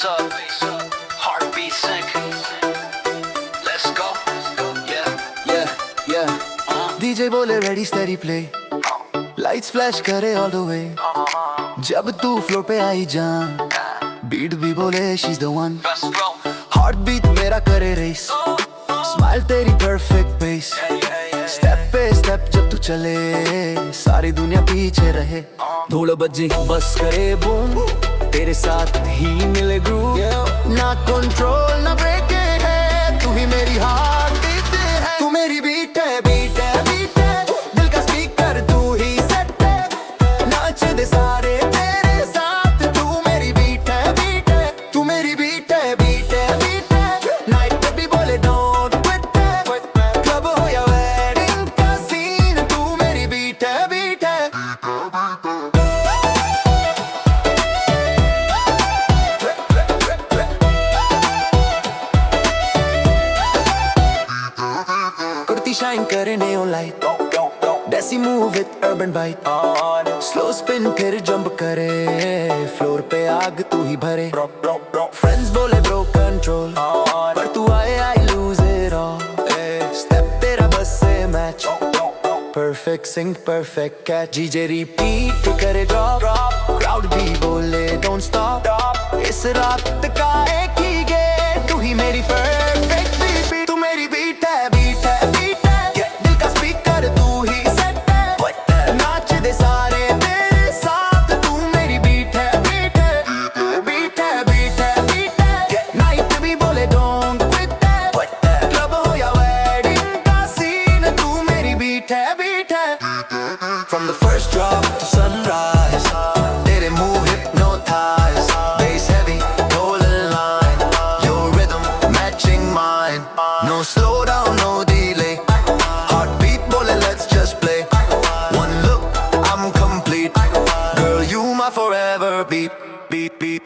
bass up, heartbeat sync. Let's go. Yeah. DJ बोले ready steady play, lights flash करे all the way. जब तू floor पे आई जान, बीट भी बोले she's the one. Best bro. Heartbeat मेरा करे रेस, स्माइल तेरी perfect pace. स्टेप पे स्टेप जब तू चले, सारी दुनिया पीछे रहे. धूल बजे बस करे बूम, तेरे साथ ही मिले ग्रूव. ना कंट्रोल ना ब्रेक है, तू ही मेरी हार्ट बीट है. तू मेरी बीट है, बीट है, बीट है. दिल का स्पीकर तू ही सेट है. नाच दे सारे तेरे साथ, तू मेरी बीट है, बीट है. तू मेरी बीट है, बीट है, बीट है. नाइट पे भी बोले डोंट क्विट. क्लब हो या वेडिंग का सीन, तू मेरी बीट है, बीट है. कुर्ती शाइन करे neon light, Desi move with urban bite. Slow spin फिर jump करे, फ्लोर पे आग तू ही भरे. Friends बोले bro control, पर तू आए I lose it all. Step तेरा बस से match, perfect sync perfect catch. DJ repeat करे drop, crowd भी बोले don't stop. इस रात का एक ही game, तू ही मेरी perfect beat. तू मेरी beat है, beat है, beat है. दिल का speaker तू ही set है. नाच दे सारे तेरे साथ, तू मेरी beat है, beat है. Beat है, beat है, beat है. Night भी बोले don't quit. Club हो या wedding का scene, तू मेरी beat है, beat है. From the first drop to sunrise, तेरे move hypnotize. Bass heavy, golden line, your rhythm matching mine. No slow down, no delay. Heartbeat bole, let's just play. One look, I'm complete. Girl, you my forever beat, beat, beat.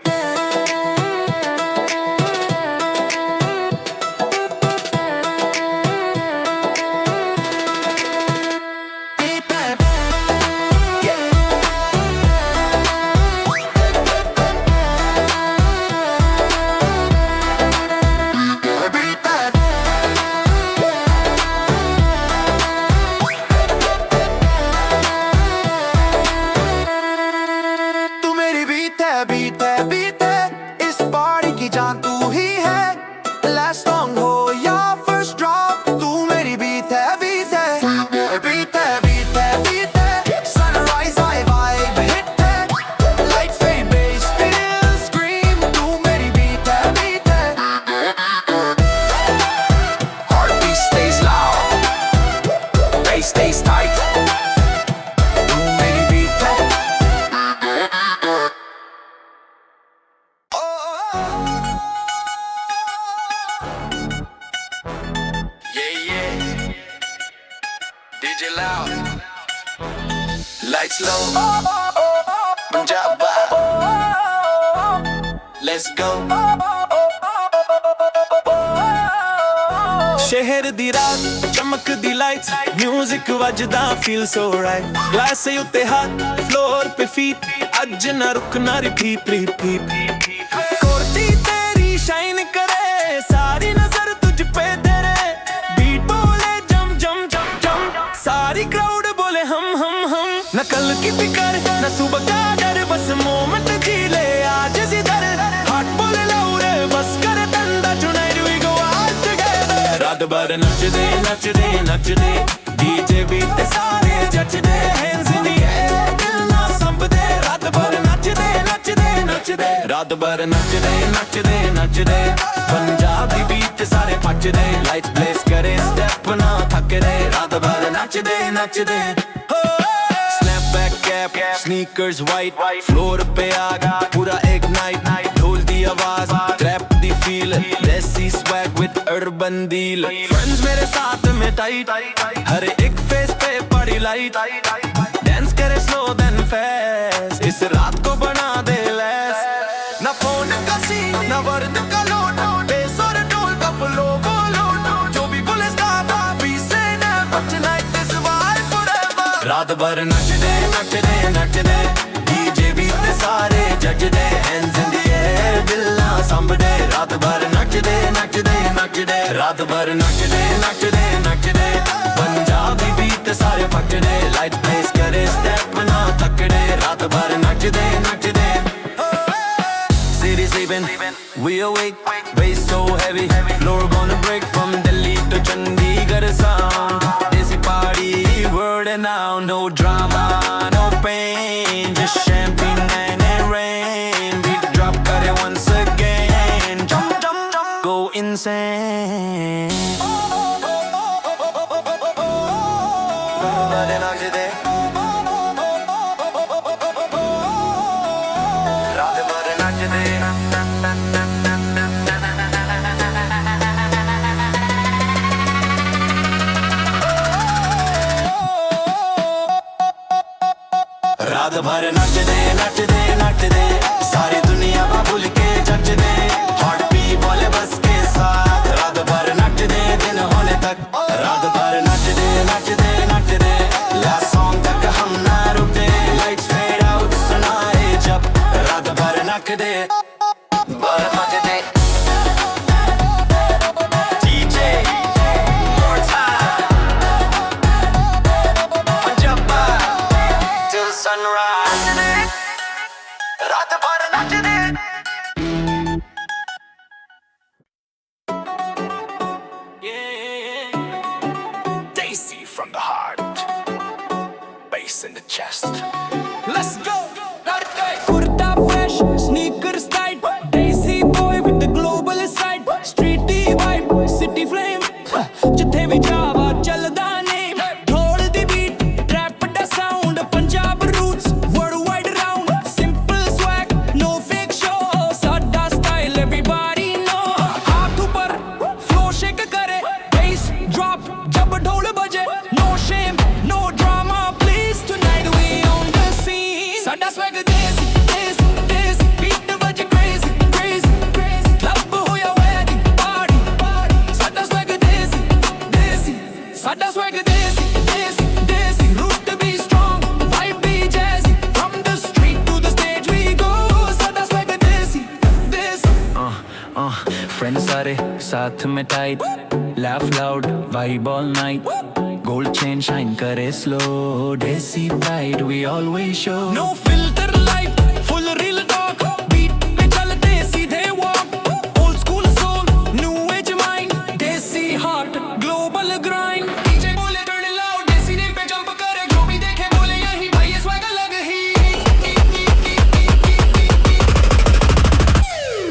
तू मेरी beat है, beat है, beat है. इस party की जान तू ही है. Last song हो या first drop, तू मेरी बीट है, बीट है. बीट है, बीट है, बीट है. Sunrise high vibe hit है. Light fade bass still scream, तू मेरी बीट है, बीट है. Heartbeat stays loud, bass stays tight. तू मेरी बीट है. Yeah. DJ loud. Lights low, Punjab vibe. Let's go. शहर दी रात चमक दी लाइट्स, म्यूजिक वजदा फील सो राइट. ग्लास से उत्ते हाथ, फ्लोर पे फीट, अज ना रुकना रिपीट रिपीट. कोर्टी तेरी शाइन करे, सारी नजर तुझ पे तेरे. बीट बोले जम जम जम जम, सारी क्राउड बोले हम. न कल की फिकर न सुबह का डर, बस मोमेंट जी ले आज जिधर. हार्ट बोले लाउरे बस कर ठंडा, tonight we go out together. रात भर नचदे नचदे नचदे, डीजे बीट ते सारे जचदे. Hands in the air, दिल ना संभदे. रात भर नचदे नचदे नचदे, रात भर नचदे नचदे नचदे. पंजाबी बीट सारे पचदे, लाइट्स ब्लेस करे स्टेप ना थकदे. रात भर नचदे नचदे. Snapback cap, sneakers white, floor पे आगा पूरा एक नाइट. ढोल दी आवाज, ट्रैप दी फील, देसी swag with urban deal. Friends मेरे साथ में tight, हर एक फेस पे पड़ी लाइट. Dance करे slow then fast, इस रात को बना दे less. ना फोन का सीन, ना वर्द का लोड, बेस और ढोल का flow बोलो. जो भी बोले stop, we say never. Tonight is vibe forever. रात भर नचदे नचदे नचदे, डीजे बीट सारे जचदे. Hands in the air, दिल ना We awake, bass so heavy, floor gonna break from Delhi to Chandigarh sound. Desi party, word and now, no drama, no pain, just champagne and rain. Beat drop, cut it once again, jump, jump, jump, go insane. रात भर नच दे नच दे नच दे सारी दुनिया को भूल के जच दे hot P बोले बस के साथ रात भर नच दे दिन होने तक रात भर नच दे नच दे नच दे लास्ट सॉन्ग तक हम ना रुके लाइट्स फेड आउट सुनाए जब रात भर नच दे भर नच दे DJ more time Punjaba till sunrise रात भर नच दे Daisy from the heart, bass in the chest. Let's go. Kurta fresh, sneakers tight, Daisy boy with the global side, streety vibe, city flame. जिथे भी जावा चलदा name, ढोल दी beat, trap da sound, Punjab roots, worldwide round, simple swag, no fake show, सादा style everybody know. हाथ ऊपर, flow shake करे, bass drop, जब ढोल बजे, no shame, no drama, please tonight we on the scene. सादा swag desi, desi, desi, beat बजे crazy, crazy, crazy, club होया wedding party, party. सादा swag desi, desi, सादा swag desi, desi, desi, root to be strong, vibe be jazzy, from the street to the stage we go. सादा swag desi, desi. Friends सारे साथ में tight laugh loud vibe all night gold chain shine करे slow desi pride we always show No filter life, full real talk, beat पे चलते सीधे walk, old school soul, new age mind, desi heart, global grind. DJ बोले turn it loud, desi दिल पे jump करे, जो भी देखे बोले यही भाई ये swag अलग ही.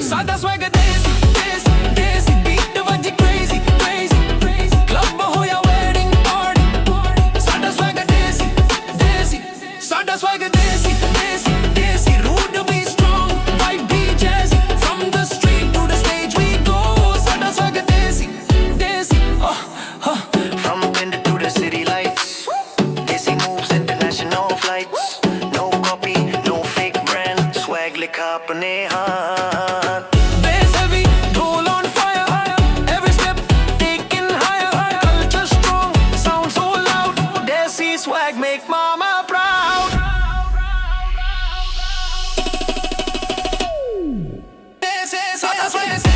सादा swag desi, desi, desi, beat बजी crazy, crazy, crazy, club होया wedding party, party. सादा swag desi, desi, सादा swag desi, desi, desi, root to be strong, vibe be jazzy, from the street to the stage we go. सादा swag desi, desi, from Pind to the city lights desi moves international flights no copy no fake brand swag लिखा अपने हाथ bass heavy, ढोल on fire, every step taken higher, culture strong, sound so loud, desi swag make mama proud desi, सादा swag desi.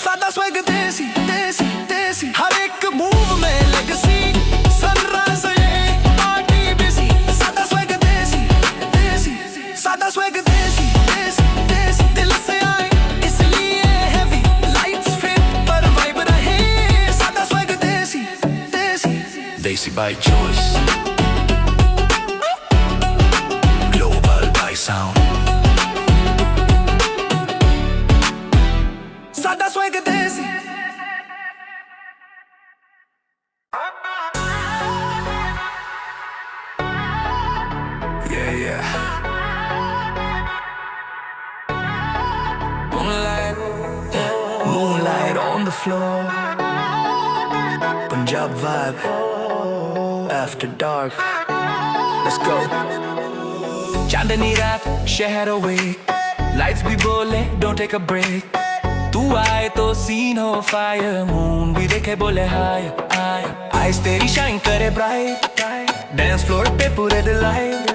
सादा swag desi, desi, desi, हर एक move में legacy, sunrise ये party busy. सादा swag desi, desi, सादा swag desi, desi, desi, दिल से आए इसलिए heavy, lights fit पर vibe रहे. सादा swag desi, desi, desi by choice global by sound सादा swag desi. yeah moonlight on the floor Punjab vibe after dark let's go चांदनी रात शहर awake lights भी बोले don't take a break तू आए तो सीन हो fire moon भी देखे बोले higher higher eyes तेरी shine करे bright dance floor पे पूरे delight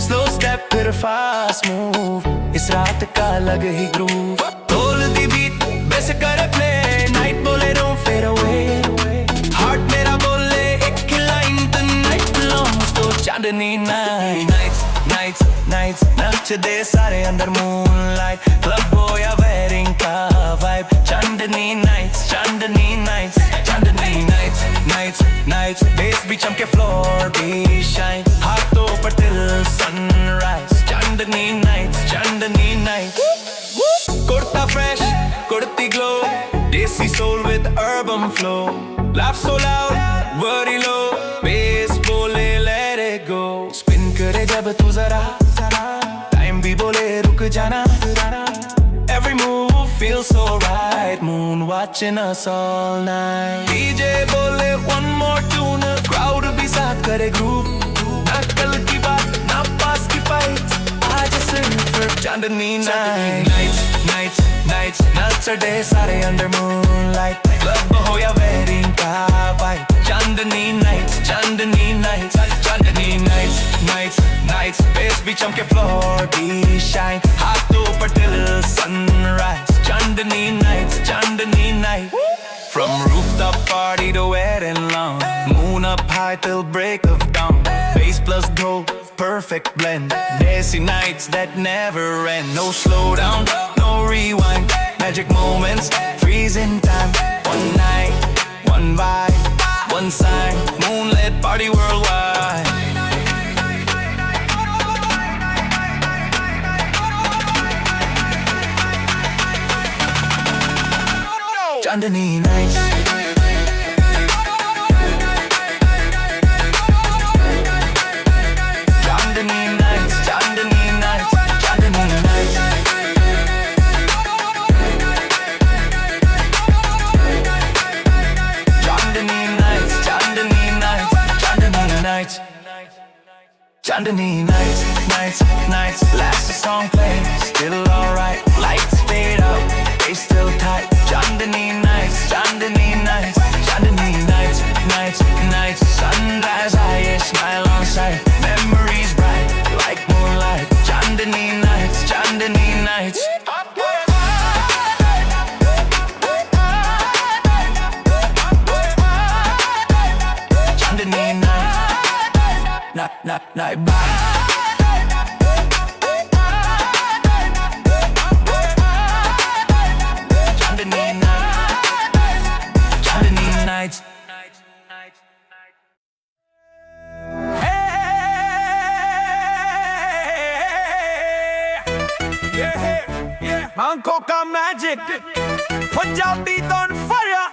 slow स्टेप फिर फास्ट मूव, इस रात का अलग ही ग्रूव। बोल दी बीट बेस कर प्ले, नाइट बोले डोंट फेड अवे, हार्ट मेरा बोले एक line the night belongs to Chandni night. Nights nights नचदे सारे अंडर मूनलाइट, क्लब हो या वेडिंग का vibe. Chandni nights, Chandni nights, Chandni nights, nights nights bass भी चमके फ्लोर भी शाइन, हाथों पर तिल sunrise. Chandni nights, Chandni nights. Kurta fresh, kurti glow, desi soul with urban flow, laugh so loud, worry low, bass बोले let it go। स्पिन करे जब तू जरा, टाइम भी बोले रुक जाना, every move feels so right, moon watching us all night। DJ बोले one more tune, crowd भी साथ करे groove, ना कल की बात ना पास की fight, आज सिर्फ चांदनी night। Nights, nights, nights, नचड़े सारे under moonlight, club हो या wedding का vibe। चांदनी nights, चांदनी nights, चांदनी nights, nights, nights bass भी चमके floor भी shine, हाथों पर till sunrise। Chandni nights, Chandni night। From rooftop party to wedding lawn, moon up high till break of dawn, bass plus gold, perfect blend, dancing nights that never end, no slowdown, no rewind, magic moments, freezing time, one night, one vibe, one sign, moonlit party worldwide। Chandani nights, Chandani nights, Chandani nights, Chandani nights, Chandani nights, Chandani nights, Chandani nights, Chandani nights, nights, nights. Last the song plays, still alright. Lights fade out, they still tight. Chandani nights, Chandani nights, Chandani nights, nights, nights. Sunrise, I smile on sight. Memories bright like moonlight. Chandani nights, Chandani nights. Chandani nights, night, bye. Chandani nights, Chandani nights. आंखों का magic, Punjabi on fire,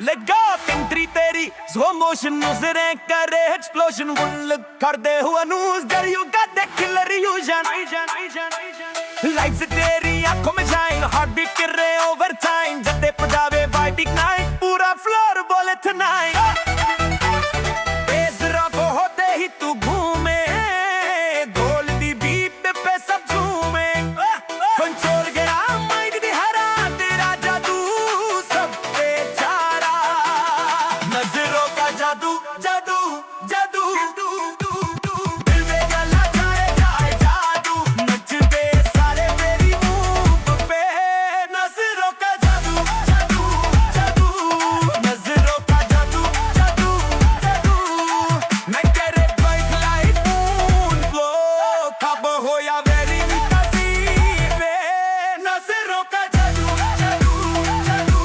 let go country तेरी, slow motion नजरें करे explosion, गुल कर दे हुआ news, girl you got that killer illusion, lights तेरी आंखों में shine, heartbeat कर रहे overtime, जब ते पजावे vibe ignite, पूरा floor बोले tonight, bass rock होते ही तू घूमे, ढोल दी beat पे सब झूमे, control गया mind दी हरा, तेरा जादू सब पे चारा, नजरों का जादू, जादू, जादू, दिल में गला जाए जाए जादू, नचते सारे तेरी move पे, नजरों का जादू, जादू, जादू, नजरों का जादू, जादू, जादू, मैं तेरे bright light moon glow, खब हो या wedding का scene पे, नजरों का जादू, जादू, जादू।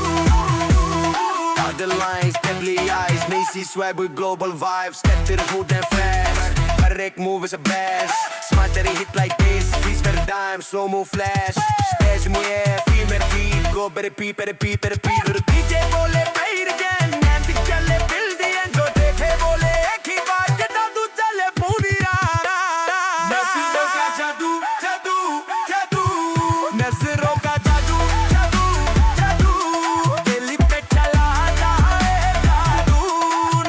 Got the lines, deadly eyes, Macy swag with global vibes, step to the smooth and fast, हर एक move is a bash, smart तेरी hit like this, freeze for the dime, slow mo flash, stage in the air, feel मेरा beat, go better beat, better beat, better beat, better beat। DJ बोले play it again, Nancy चले fill the end, जो देखे बोले एक ही बार, ये जादू चले पूरी रात, नजरों का जादू, जादू, जादू, नजरों का जादू, जादू, जादू, दिल पे चला जाए जादू,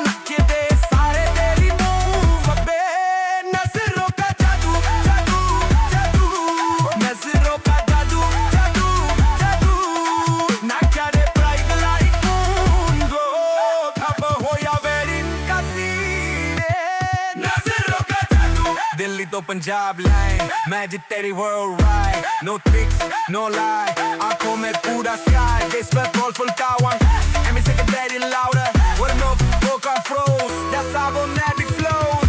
नचते सारे तेरी move पे, नजरों का जादू, जादू, जादू, नजरों का जादू, जादू, जादू, ना करे bright light moon दिल्ली तो पंजाब लाइन मैं जी तेरी world ride no tricks no lie आंखों में पूरा sky this petrol full tower and we take it very louder what enough work on froze that's how magic flows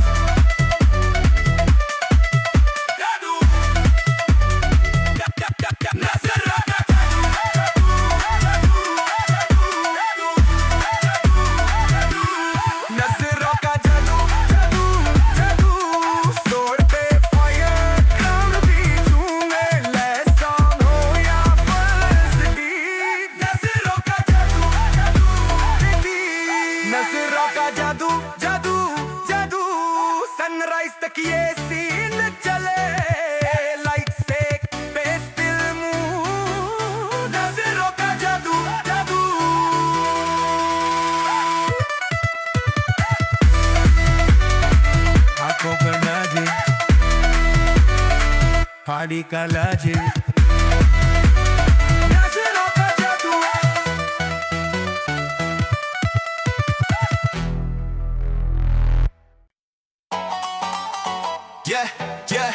नजरों का जादू जादू जादू जोर पे फायर क्राउड भी झूमे लेट्स ऑन हो या फलसफी नजरों का जादू जादू बेबी नजरों का जादू जादू जादू सनराइज तक ये सीन चले लाइक सेक पेस्टल मूड नजरों का जादू जादू आंखों पर नाचे फाड़ी का लाजे नजरों का जादू Yeah, yeah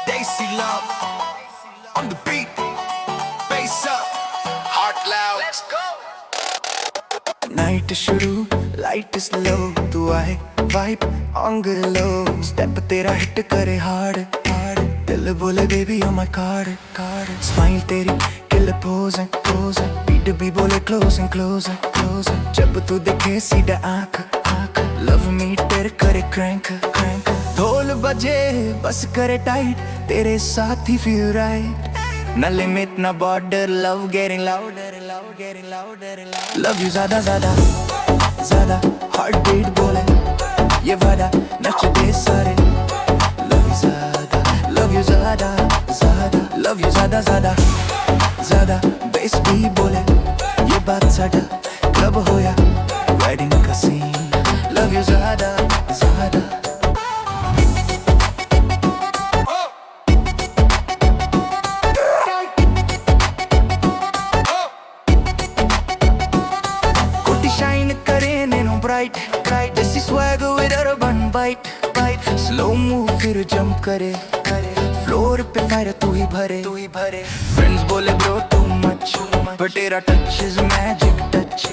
Daisy Love on the beat bass up Heart loud. Let's go. Night शुरू लाइट स्लो तू आए वाइब ऑन लो स्टेप तेरा हिट करे हार्ड हार्ड दिल बोले baby oh my card card smile तेरी किल पोज बीट भी बोले क्लोज क्लोज जब तू देखे सीधा आंख आंख लव मी तेरे करे क्रैंक क्रैंक ढोल बजे बस करे टाइट तेरे साथ ही फील राइट ना लिमिट ना border love getting louder love you ज्यादा ज्यादा ज्यादा हार्ट बीट बोले ये वादा नच दे सारे लव यू ज्यादा ज्यादा लव यू ज्यादा ज्यादा ज्यादा बेस भी बोले ये बात साडा क्लब होया वेडिंग का सीन लव यू ज्यादा ज्यादा bright Desi swagger with urban bite slow move फिर jump करे floor पे fire तू ही भरे friends बोले bro too much but तेरा touch is magic touch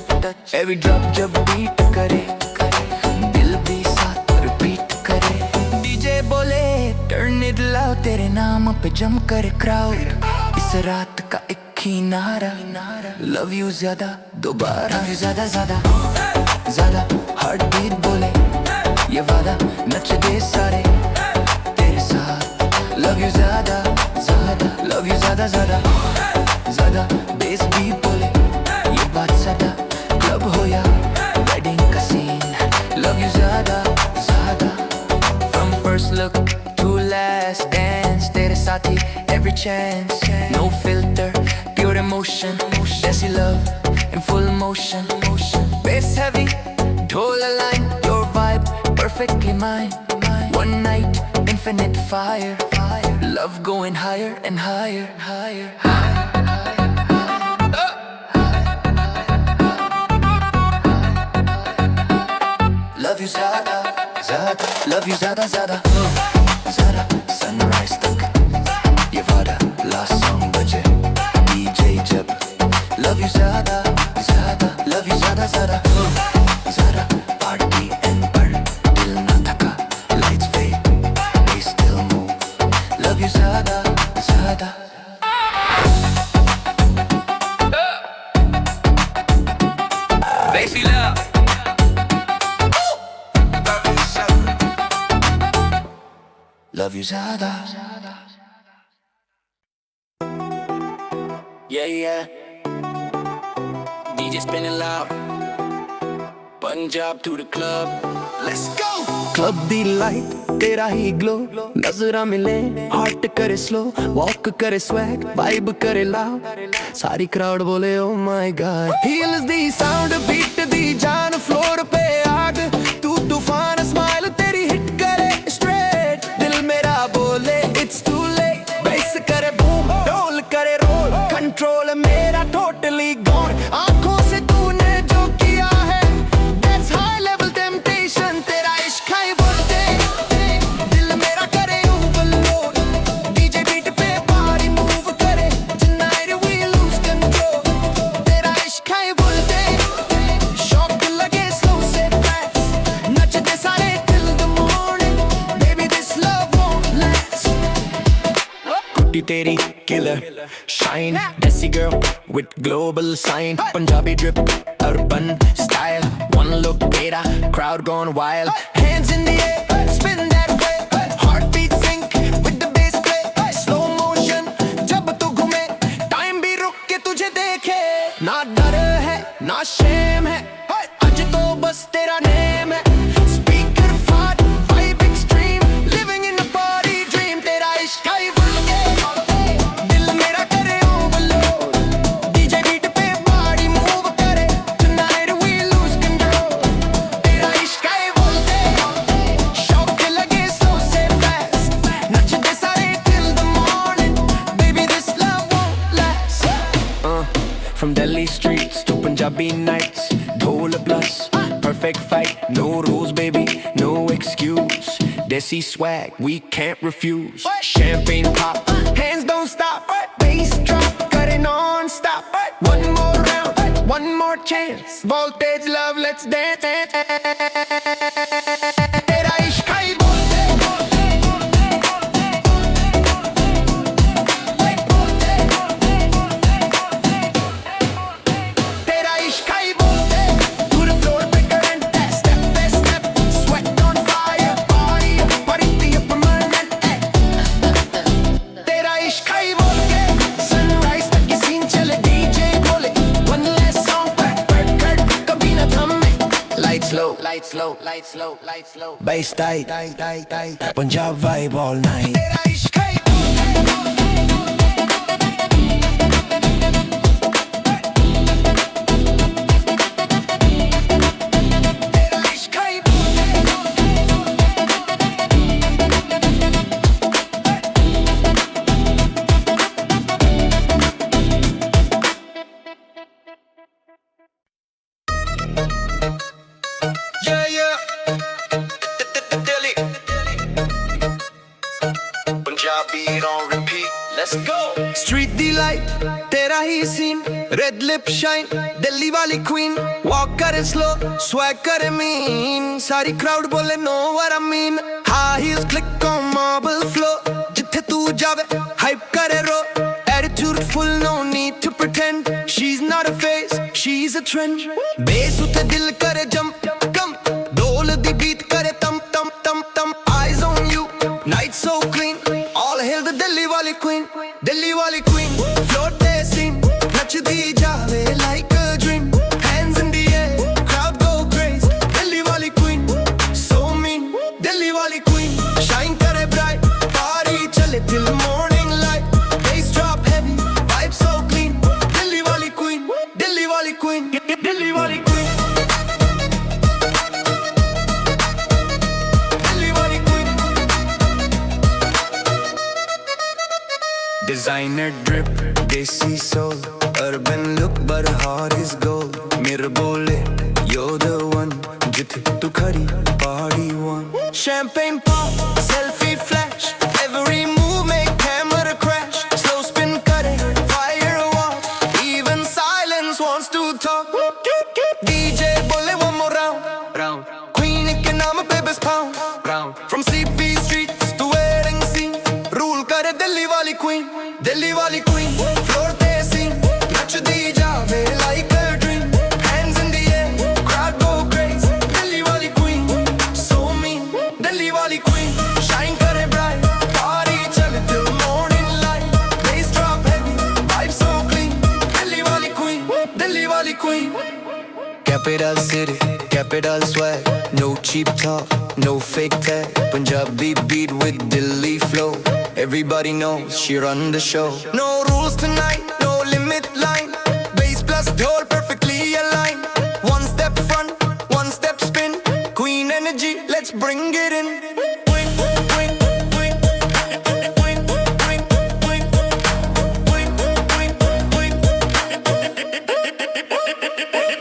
every drop जब beat करे दिल भी साथ repeat करे DJ बोले turn it loud तेरे नाम पे जम करे crowd इस रात का एक ही नारा love you ज्यादा दोबारा love you ज्यादा ज्यादा ज्यादा हार्ट बीट बोले ये वादा नच दे सारे तेरे साथ लव यू ज्यादा ज्यादा लव यू ज्यादा ज्यादा ज्यादा बेस भी बोले ये बात सादा क्लब होया वेडिंग का सीन लव यू ज्यादा ज्यादा from first look to last dance तेरे साथ ही every chance no filter pure emotion Desi love in full motion bass heavy ढोल line your vibe perfectly mine one night infinite fire love going higher and higher love you zyada zyada love you zyada zyada zyada sunrise tak ye wada last song baje DJ jab love you zyada zyada love you zyada zyada zyada party and burn dil na thaka lights fade we still move love you zyada zyada Daisy Love love you zyada yeah DJ spinning loud Punjab to the club let's go club the light ਤੇਰਾ ਹੀ ਗਲੋ ਨਜ਼ਰਾਂ ਮਿਲੇ heart ਕਰੇ slow ਵਾਕ ਕਰੇ swag vibe ਕਰੇ loud ਸਾਰੀ crowd ਬੋਲੇ ਓ ਮਾਈ god heels ਦੀ sound beat ਦੀ ਜਾਨ floor पे आग तू तूफान स्माइल तेरी हिट करे स्ट्रेट दिल मेरा बोले it's too late बेस करे बूम ढोल करे रोल कंट्रोल मेरा टोटली गॉन आंखों से तूने जो किया है that's high level temptation तेरा इश्क है voltage booty तेरी killer shine, Desi girl with global sign, Punjabi drip, urban style, one look तेरा crowd gone wild, hands in the air, spin that way, heartbeat sync with the bass play, slow motion जब तू घूमे, time भी रुक के तुझे देखे, ना डर है ना shame है, आज तो बस तेरा name है, speaker fat, vibe extreme, living in a party dream, तेरा इश्क है दिल मेरा करे overload, DJ beat पे body move करे, tonight we lose control, तेरा इश्क है शौक लगे slow से fast, नचते सारे till the morning, baby this love won't last. From Delhi streets to Punjabi nights, Dhol plus, perfect fight, no rules baby, no excuse, Desi swag we can't refuse, champagne pop, hands don't stop, bass drop, cut it non-stop, one more round, one more chance, voltage love let's dance, तेरा इश्क है तेरा इश्क है to the floor पे current, step by step, sweat on fire, body the upper permanent, तेरा इश्क है sunrise तक ये scene चले, DJ बोले one last song, कर कभी ना थमे, lights low, lights low, lights low, lights low, bass tight, Punjab vibe all night, तेरा इश्क है Punjabi on repeat, let's go. Street delight, तेरा ही scene, red lip shine, Delhi वाली queen, walk करे slow, swag करे mean, सारी crowd बोले know what I mean, high heels click on marble floor, जिथे तू जावे hype करे रो, attitude full no need to pretend, she's not a face, she's a trend, bass उते दिल करे jump, come, ढोल दी beat करे tam tam tam tam, eyes on you, night so clean, all hail the Delhi wali queen, float the scene, nachdi jaave like a dream, hands in the air, crowd go crazy, Delhi wali queen, so mean, Delhi wali queen, shine kare bright, party chale till morning light, bass drop heavy, vibe so clean, Delhi wali queen, Delhi wali queen, Delhi wali queen. Designer drip, desi soul, urban look but heart is gold. Mirror bole, you're the one, jithe tu khadi, party one. Champagne pop, selfie flash, every move make camera crash. Slow spin cutting, fire walk, even silence wants to talk. DJ bole one more round, queen ke naam pe best pound. From CP streets to wedding scene, rule kare Delhi wali queen. Delhi wali queen, floor te scene, nachdi jaave like a dream, hands in the air, crowd go crazy, Delhi wali queen, so mean, Delhi wali queen, shine kare bright, party chale till morning light, bass drop heavy, vibe so clean, Delhi wali queen, Delhi wali queen. Capital city, capital swag, no cheap talk, no fake tag, Punjabi beat with Delhi flow, everybody knows she run the show. No rules tonight, no limit line, bass plus dhol perfectly aligned, one step front, one step spin, queen energy, let's bring it in.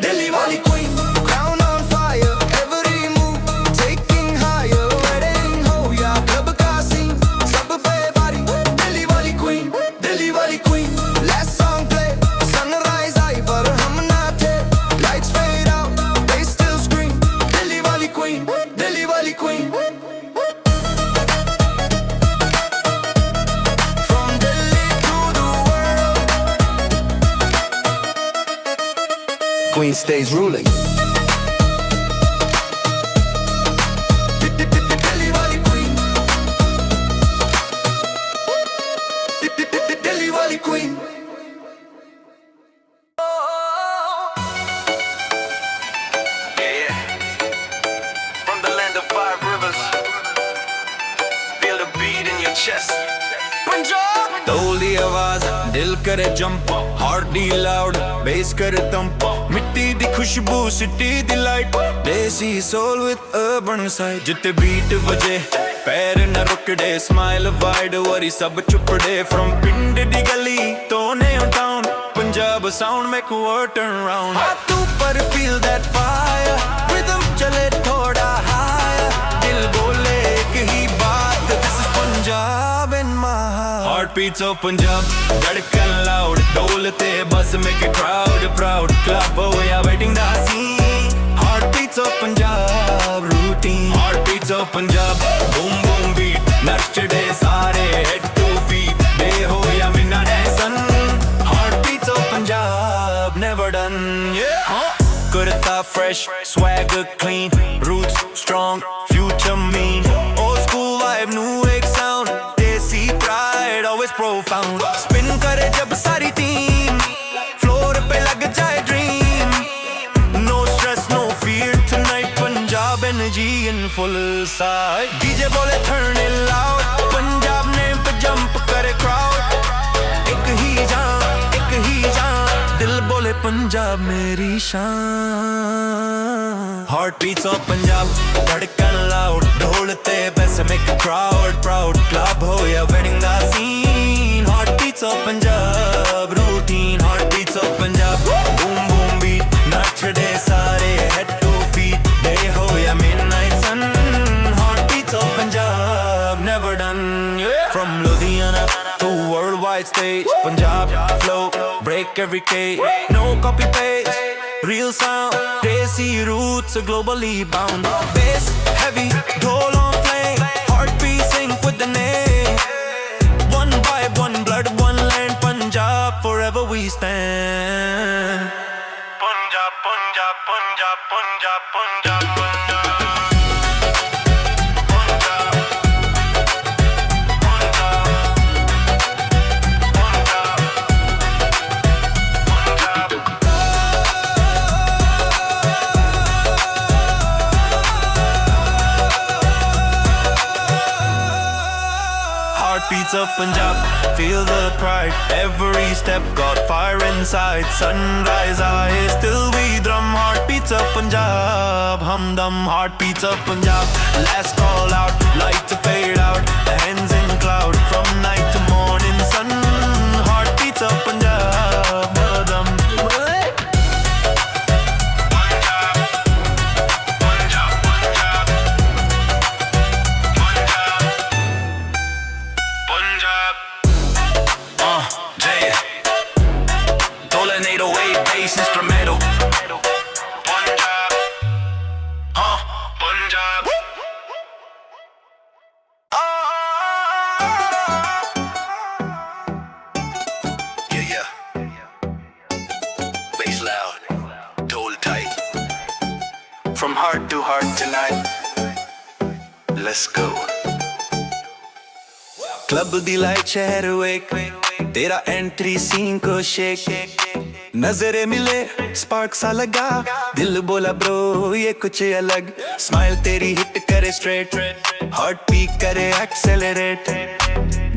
Delhi wali queen, crown on fire, every move taking higher, wedding ho ya club ka scene, sab pe bari, Delhi wali queen, Delhi wali queen, last song play, sunrise aayi par hum na the, lights fade out, they still scream, Delhi wali queen, Delhi wali queen. queen stays ruling. Delhi wali queen. Delhi wali queen. Yeah. From the land of 5 rivers, feel the beat in your chest. Punjab. तोली आवाज दिल करे jump, heart दी loud base करे thump, मिट्टी दी खुशबू city दी light, देसी soul with urban side, जिते beat बजे पैर न रुकड़े, स्माइल वाइड वरी सब चुपड़े, फ्रॉम पिंड दी गली तो new town, Punjab sound make world turn round, हाथ ऊपर फील दैट फायर, रिदम चले थोड़ा हायर, दिल बोले एक ही बात, this is Punjab in my heart beats of Punjab, धड़कन लाउड, ढोलते बस make a crowd proud, club हो या wedding the scene, heart beats of Punjab routine, heart beats of Punjab, boom boom beat, नचड़े सारे हेड टू फीट, डे हो या midnight sun, heart beats of Punjab never done, kurta fresh, swagger clean, roots strong, future mean, old school vibe, new एक sound, देसी pride, always profound, spin करे जब सारी team, floor पे लग जाए dream, no stress, no fear tonight, Punjab energy in full sight, DJ बोले turn it loud, Punjab name पे jump करे crowd, एक ही जान, दिल बोले पंजाब मेरी शान, हार्ट बीट्स ऑफ पंजाब, धड़कन लाउड, ढोलते बस make a crowd proud, club हो या wedding the scene, heart beats of Punjab routine, heart beats of Punjab, boom boom beat, नचड़े सारे हेड टू फीट, डे हो या midnight sun, heart beats of Punjab never done, from Ludhiana to worldwide stage, Punjab flow, break every cage, no copy paste, real sound, desi roots are globally bound, bass heavy, dhol on flame, heartbeat sync with the name, one vibe, one blood, one land, Punjab forever we stand, Punjab, Punjab, Punjab, Punjab, Punjab, Punjab. Beats of Punjab, feel the pride, every step got fire inside, sunrise eyes, still we drum, heartbeats of Punjab, humdum, heartbeats of Punjab, last call out, light to fade out, the hands in cloud, from night to morning sun, heartbeats of Punjab, humdum. Instrumental Punjab, Punjab, yeah, bass loud, hold tight, from heart to heart tonight, let's go. Club di light शहर wake, तेरा entry scene को shake, नजरे मिले spark सा लगा, दिल बोला bro ये कुछ अलग, स्माइल तेरी हिट करे स्ट्रेट, हार्ट बीट करे एक्सेलरेट,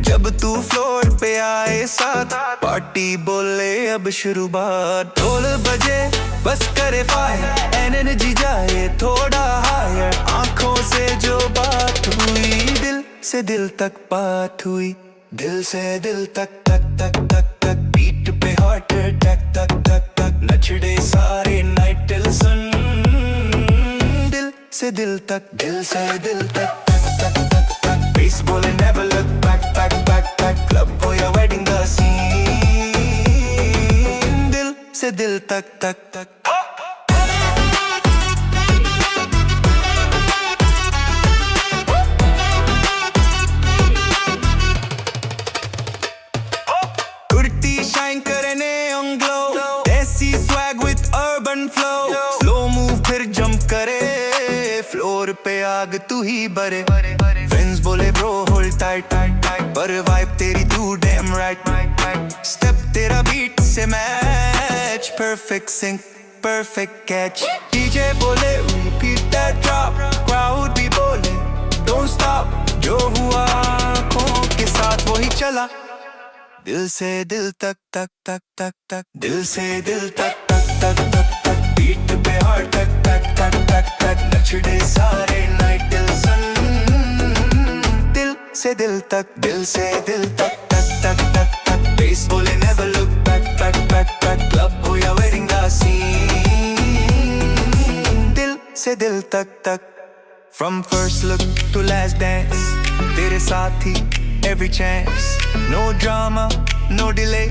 जब तू फ्लोर पे आए साथ, पार्टी बोले अब शुरुआत, ढोल बजे बस करे फायर, एनर्जी जाए थोड़ा हायर, आंखों से जो बात हुई, दिल से दिल तक बात हुई, दिल से दिल तक तक तक तक तक, बीट पे हार्ट अटैक तक तक तक, नचड़े सारे नाइट टिल सन, दिल से दिल तक, दिल से दिल तक तक तक तक तक, बेस बोले never look back back back back, club हो या वेडिंग द सीन, दिल से दिल तक तक तक. Shine करे neon glow, desi swag with urban flow, तू ही बरे फ्रेंड्स बोले ब्रो होल्ड टाइट पर वाइब तेरी तू डैम राइट स्टेप तेरा बीट से match perfect sync perfect catch DJ बोले repeat that drop crowd भी बोले don't stop जो हुआ आँखों के साथ वही चला दिल से दिल तक तक तक तक तक दिल से दिल तक तक तक तक तक बीट पे हार्ट तक तक तक तक तक नचड़े सारे नाइट दिल सन दिल से दिल तक दिल से दिल तक तक तक तक तक बेस बोले never look back back back back club हो या wedding का scene दिल से दिल तक तक from first look to last dance तेरे साथ ही every chance no drama no delay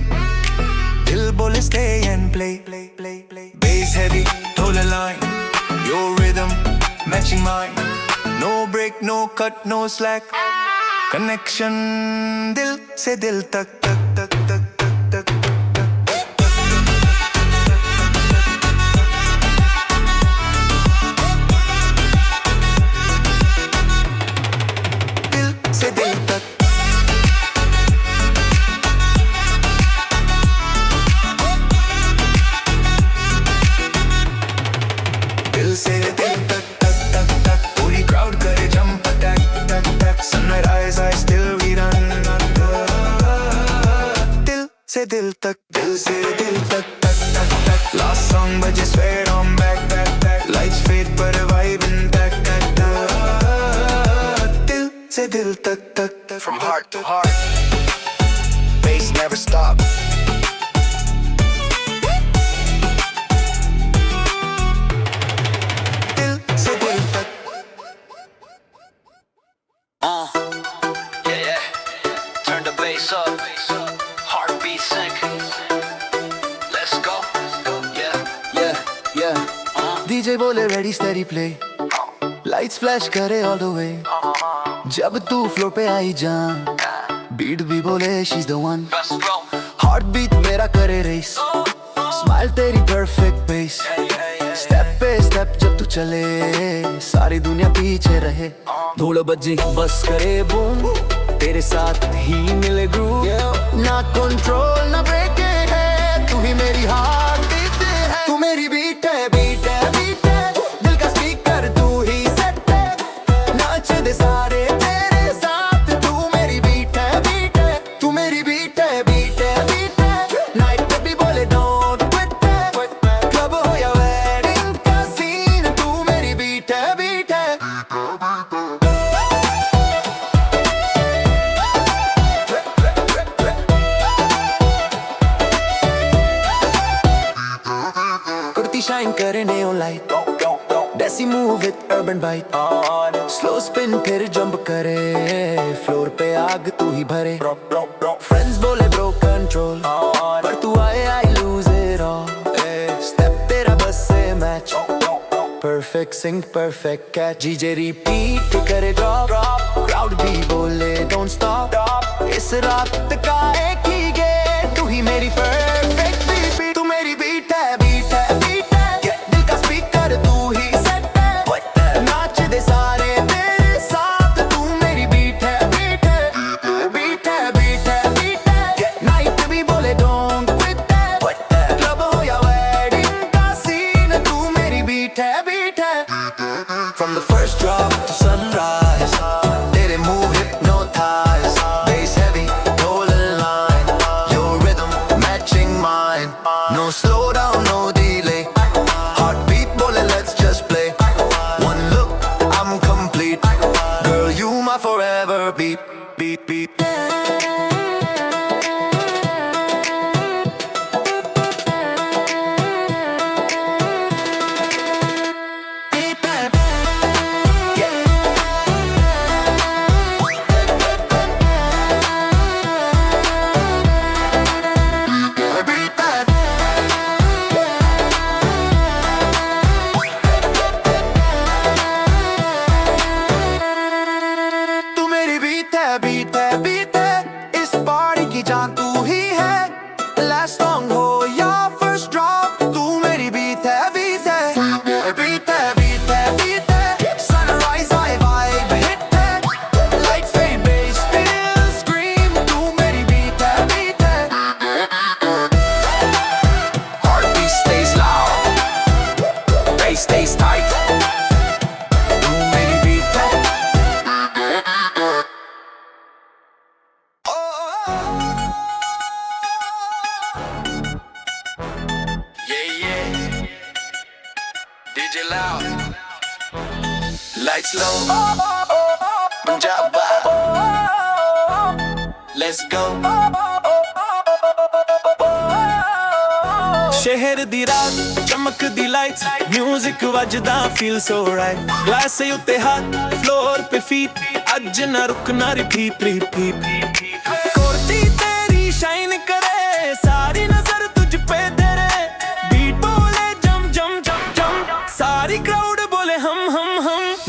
दिल बोले stay and play bass heavy hold the line your rhythm matching mine no break no cut no slack connection दिल से दिल तक तक तक तक तक दिल से दिल तक दिल से दिल तक तक तक तक पूरी क्राउड करे जंप अटैक टक टक sunrise I still we run दिल से दिल तक दिल से दिल तक तक तक तक लास्ट सॉन्ग बजे swear on back back back lights fade पर वाइब इन बैक बैक दिल से दिल तक तक तक From heart to heart, bass never stop. दिल से दिल तक Yeah. Turn the bass up. Heartbeat sync. Let's go. yeah DJ बोले ready steady play lights flash करे all the way जब तू फ्लोर पे आई जान बीट भी बोले she's the one Let's go. Heart beat मेरा करे रेस स्माइल तेरी परफेक्ट पेस स्टेप पे स्टेप जब तू चले सारी दुनिया पीछे रहे धूल बजे बस करे बूम तेरे साथ ही मिले ग्रूव ना कंट्रोल ना ब्रेक है तू ही मेरी हार्ट बीट है तू मेरी बीट है बीट है बीट है दिल का स्पीकर तू ही सेट है नाच दे सारे तेरे साथ तू मेरी बीट है बीट है तू मेरी बीट है बीट है बीट है नाइट पे भी बोले डोंट क्विट क्लब हो या वेडिंग का सीन तू मेरी बीट है बीट है कुर्ती शाइन करे neon light Desi move with urban bite Slow spin फिर jump करे फ्लोर पे आग तू ही भरे Friends बोले bro control पर तू आए I lose it all Step तेरा बस से match Perfect sync perfect catch DJ repeat करे drop Crowd भी बोले don't stop इस रात का एक ही game तू ही मेरी perfect beat तू मेरी beat है beat है beat है दिल का speaker तू ही set है नाच दे सारे तेरे साथ तू मेरी beat है beat है beat है beat है beat है night भी बोले don't quit club हो या wedding का scene तू मेरी beat है beat है From the first drop to sunrise तेरे move hypnotize bass heavy hold the line your rhythm matching mine no slow down no delay heartbeat bole let's just play one look I'm complete girl you my forever beat beat beat तू मेरी beat है beat है beat है इस party की जान तू ही है लास्ट सॉन्ग हो या फर्स्ट ड्रॉप तू मेरी बीट है बीट है बीट है बीट है बीट है sunrise I it slow. Punjab, let's go. शहर दी रात चमकदी लाइट्स म्यूजिक वजदा फील सो राइट ग्लास उत्ते हाथ फ्लोर पे फीट अज ना रुकना रिपीट रिपीट कोरती तेरी शाइन करे सारी नजर तुझ पे तेरे बीट बोले जम जम जम जम सारी क्राउड बोले हम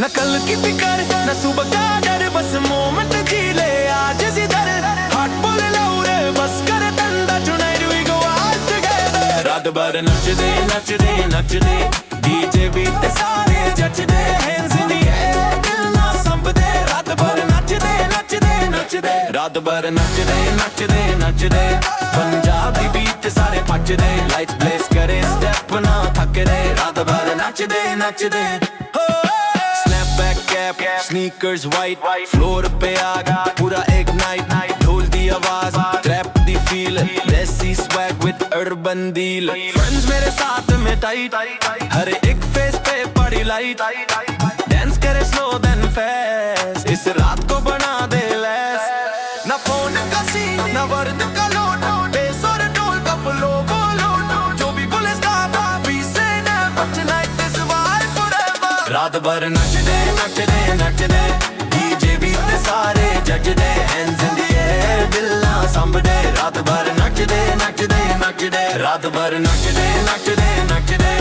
न कल की फिकर न सुबह का डर बस मोमेंट जी ले आज जिधर हार्ट बोले लाउरे बस करे तंदा tonight we go out together रात भर नचदे नचदे नचदे डीजे बीट ते सारे जचदे hands in the air दिल ना संभदे रात भर नचदे नचदे नचदे रात भर नचदे नचदे नचदे पंजाबी बीट ते सारे पचदे लाइट्स ब्लेस करे स्टेप ना थकदे रात भर नचदे नचदे स्नीकर्स वाइट फ्लोर पे आग पूरा एक नाइट ढोल दी आवाज ट्रैप दी फील देसी swag with urban deal friends मेरे साथ में टाइट हर एक फेस पे पड़ी लाइट डांस करे स्लो देन फास्ट इस रात को बना दे लेस ना फोन का सीन ना वर्द का लोड बेस और ढोल का फ्लो बोलो जो भी बोले स्टॉप वी से never tonight this vibe forever रात भर नचदे नचदे नचदे डीजे बीट ते सारे जचदे hands in the air दिल ना संभदे रात भर नचदे नचदे नचदे रात भर नचदे नचदे नचदे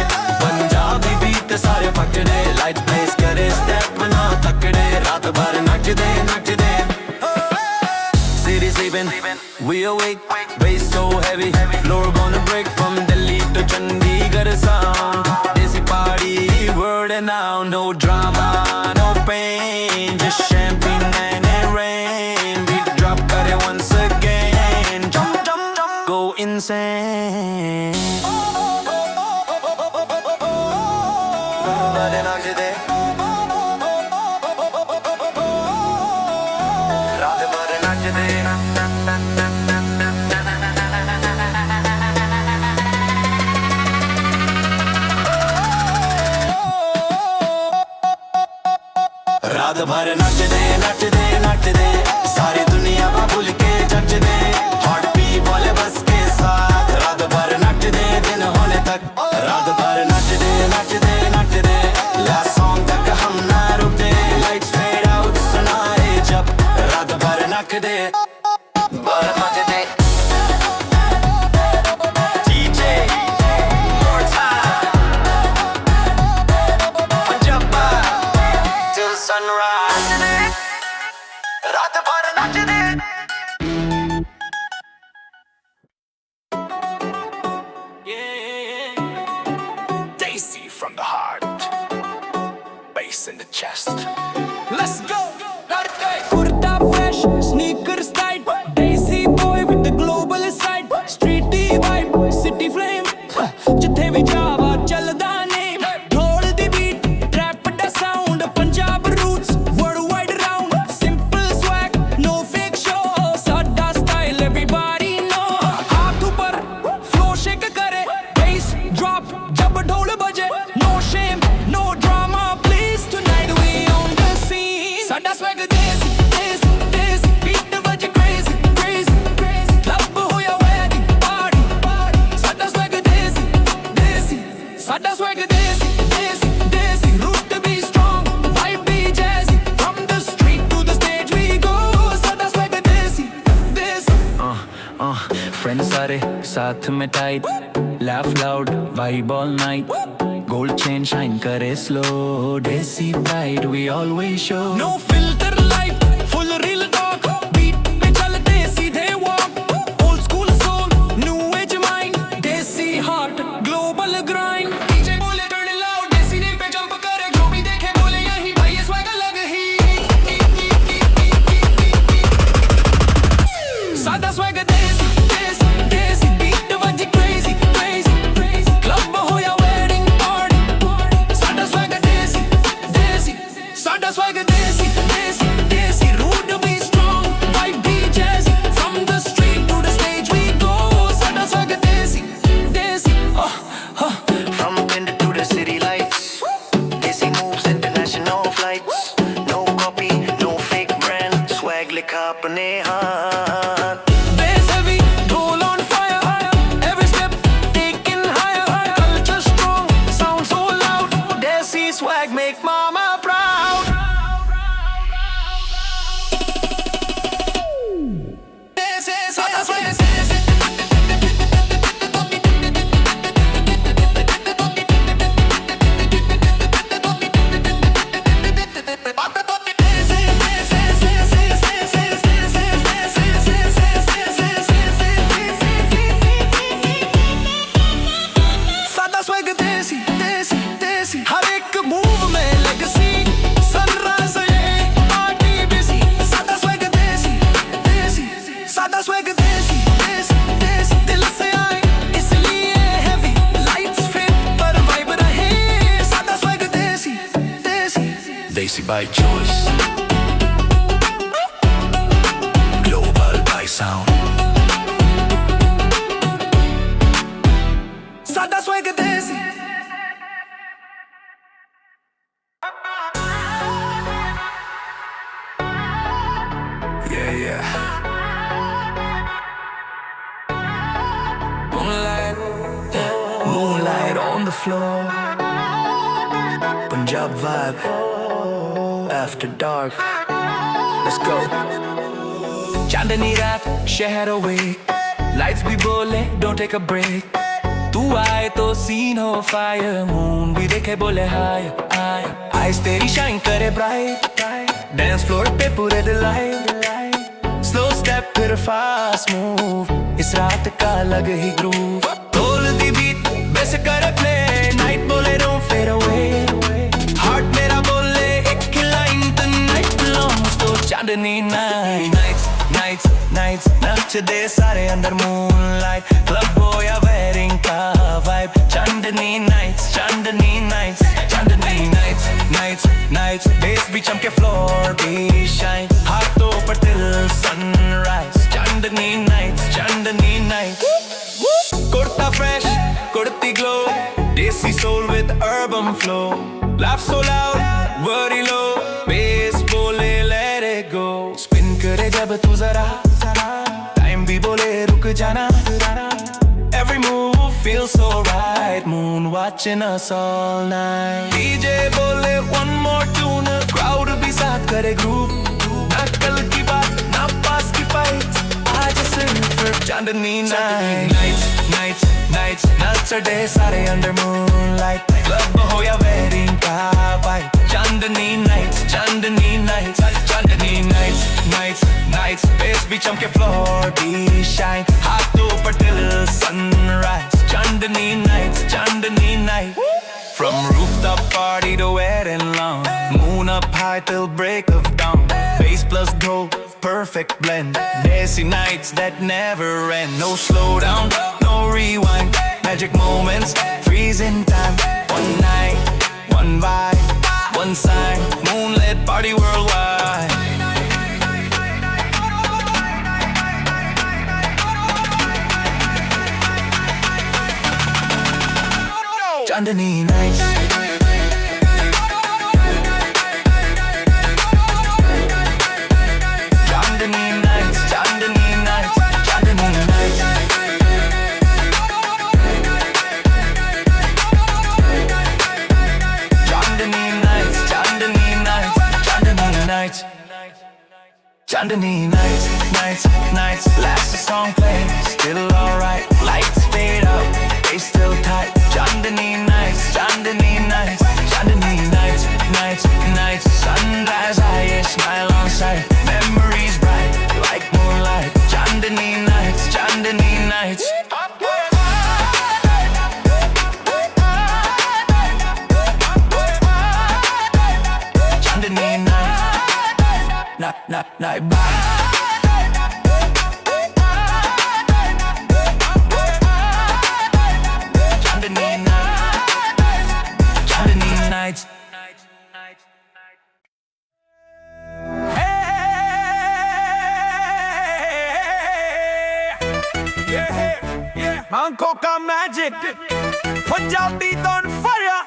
पंजाबी बीट ते सारे पचदे लाइट प्लेस करे स्टेप ना थकदे रात भर नचदे नचदे City sleeping, we awake, bass so heavy, floor gonna break from Delhi to Chandigarh sound. Desi party, word and now, no drama, no pain, just champagne and rain. Beat drop, cut it once again, jump, jump, jump, go insane. रात भर नचदे नचदे नचदे सारी दुनिया को भूल के जचदे heart beat बोले बस के साथ रात भर नचदे दिन होने तक रात भर नचदे नचदे नचदे लास्ट सॉन्ग तक हम ना रुकते लाइट्स फेड आउट सुनाए जब रात भर नचदे भर नचदे DJ more time Punjab till sunrise रात भर नचदे Daisy from the heart bass in the chest let's go Kurta fresh, sneakers tight, Daisy boy with the global side, streety vibe, city flame. जिथे भी जावा चलदा name, ढोल दी beat, trap da sound, Punjab roots, worldwide round, simple swag, no fake show, सादा style everybody know. हाथ ऊपर, flow shake करे, bass drop, जब ढोल बजे, no shame, no drama, please tonight we on the scene. सादा swag देसी beat the budget crazy club ho ya wedding party sada swag desi sada swag desi root to be strong vibe be jazzy from the street to the stage we go sada swag desi friends सारे साथ में tight laugh loud vibe all night gold chain shine करे slow desi pride we always show no filter life full real talk beat pe chalte seedhe walk old school soul new age mind desi heart global grind DJ bole turn it loud desi ne pe jump kare jo bhi dekhe bole yahi bhai ye swag alag hi sada swag desi beat the budget crazy club ho ya wedding party sada swag desi sada swag desi लिखा अपने हाथ। Bass heavy, roll on fire. Every step taken higher. Culture strong, sound so loud. Desi swag make mama proud। सादा swag देसी देसी देसी, हर एक move में legacy। Sunrise ये party busy। सादा swag देसी देसी, सादा swag देसी देसी देसी, दिल से आए इसलिए heavy। Lights fit पर vibe रहे, सादा swag देसी देसी। Desi by choice, global by sound. सादा swag देसी। Yeah. Moonlight on the floor, Punjab vibe, after dark, let's go। चांदनी रात शहर awake, lights भी बोले don't take a break। तू आए तो scene हो fire, moon भी देखे बोले higher। eyes तेरी shine करे bright, dance floor पे पूरे delight। slow step फिर fast move, इस रात का अलग ही groove। ढोल दी beat बेस करे play, night बोले don't fade away। heart मेरा बोले एक line tonight belongs to Chandni nights। nights नचदे सारे अंदर moonlight, club हो या wedding का vibe। चांदनी nights चांदनी nights bass भी चमके floor भी shine, हाथों पर दिल sunrise। Chandni nights kurta fresh kurti glow, desi soul with urban flow। laugh so loud worry low, bass बोले let it go। spin करे जब तू जरा, time भी बोले रुक जाना। every move feels so right, moon watching us all night। DJ बोले one more tune, crowd भी साथ करे groove। ना कल की बात ना पास की fight, आज सिर्फ चांदनी nights नचदे सारे under moonlight, club हो या wedding का vibe। चांदनी nights bass भी चमके floor भी shine, हाथों पर दिल sunrise। Chandni night from rooftop party to wedding lounge, moon up high till break of dawn। bass plus gold perfect blend, desi nights that never end। no slow down no rewind, magic moments freezing time। one night one vibe one sign, moonlit party worldwide। Chandni nights Chandani nights, last the song plays, still alright, lights fade out, they still tight। Chandani nights, sunrise high, smile on sight, memories bright, like moonlight। Chandani nights, Chandani nights night bye। Chandani nights आंखों का magic, Punjabi on fire,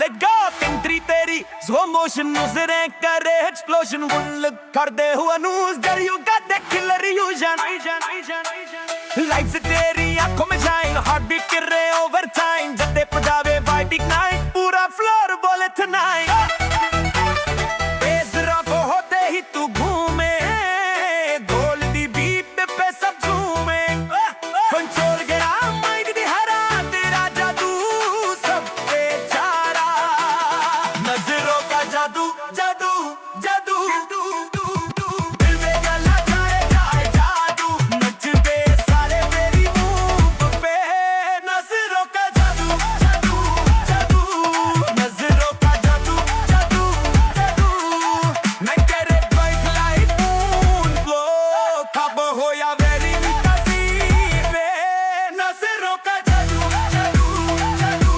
लगा country तेरी slow motion नजरें करे explosion गुल कर दे हुआ न्यूज़ गर यू गॉट द किलर यूजन लाइफ से तेरी आंखों में शाइन हार्ट बीट कर रहे ओवर टाइम जब ते पजावे वाइट इग्नाइट पूरा फ्लोर बोले टुनाइट बेस रॉक होते ही तू घूमे गोल दी बीट पे सब झूमे कंट्रोल गया माइंड दी हरा तेरा जादू सब पे चारा नजरों का जादू जादू जादू दिल में गला जाए जाए जादू नचते सारे मेरी मूव पे नजरों का जादू जादू जादू नजरों का जादू जादू जादू मैं तेरे ब्राइट लाइट मून ग्लो कब हो या वेरी नसीबे नजरों का जादू जादू जादू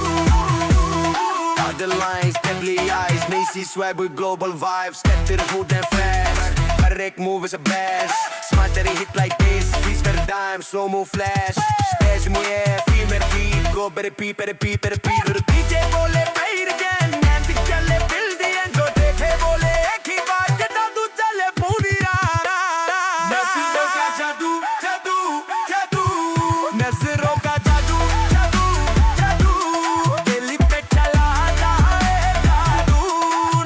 Other lines, deadly eyes, Macy swag with global vibes. Step to the smooth and fast. हर एक move is a bash. Smart तेरी hit like this, freeze for the dime, slow mo flash. Stage में है, feel मेरा beat, go better beat, better beat, better beat. DJ बोले play it again, Nancy चले fill the end, जो देखे बोले एक ही बार के जादू चले पूरी रात. नजरों का जादू जादू जादू नजरों का जादू जादू जादू दिल पे चला जाए जादू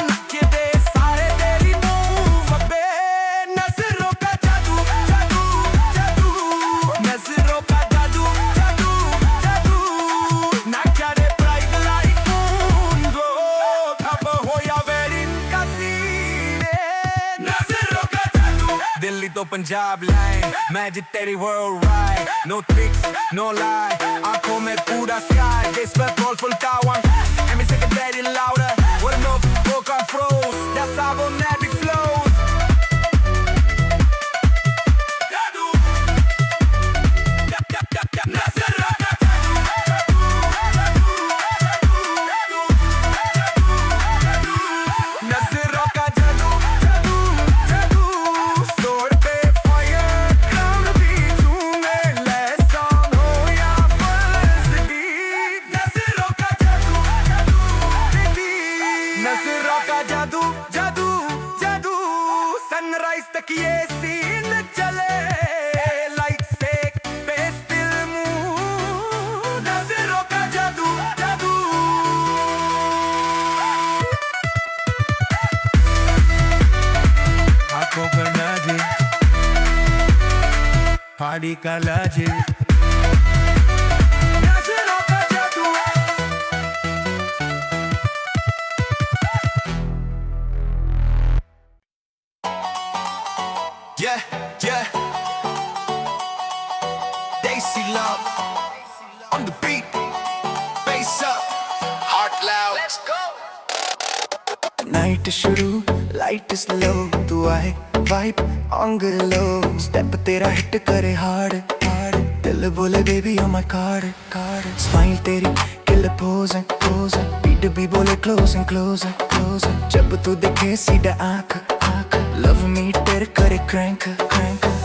नचते सारे तेरी मूव पे नजरों का जादू जादू जादू नजरों का जादू जादू जादू ना करे ब्राइट लाइट मून ग्लो कब हो या वेरी कसीने नजरों का जादू दिल्ली तो पंजाब लाइन मैजिक तेरी world ride no tricks no lie आंखों में पूरा sky this petrol full tower and me say it very louder what no book on froze that's how on magic flows जादू नजरों का जादू नजरों का जादू जादू जादू सोर पे फायर क्राउड भी झूमे लेस ऑन हो या फर्स्ट बीट नजरों का जादू जादू नजरों का जादू जादू जादू सनराइज तक ये सीन चले लाइट से पेस्टल मूड नजरों का जादू जादू आंखों पर नाचे पानी का लाजे नजरों का जादू yeah yeah Daisy love on the beat bass up heart loud Let's go. Night शुरू लाइट स्लो तू आए वाइब ऑन लो स्टेप तेरा हिट करे हार्ड हार्ड दिल बोले baby oh my card smile तेरी किल पोज बीट भी बोले क्लोज क्लोज जब तू देखे सीधा आंख लव मी तेरे करे क्रैंक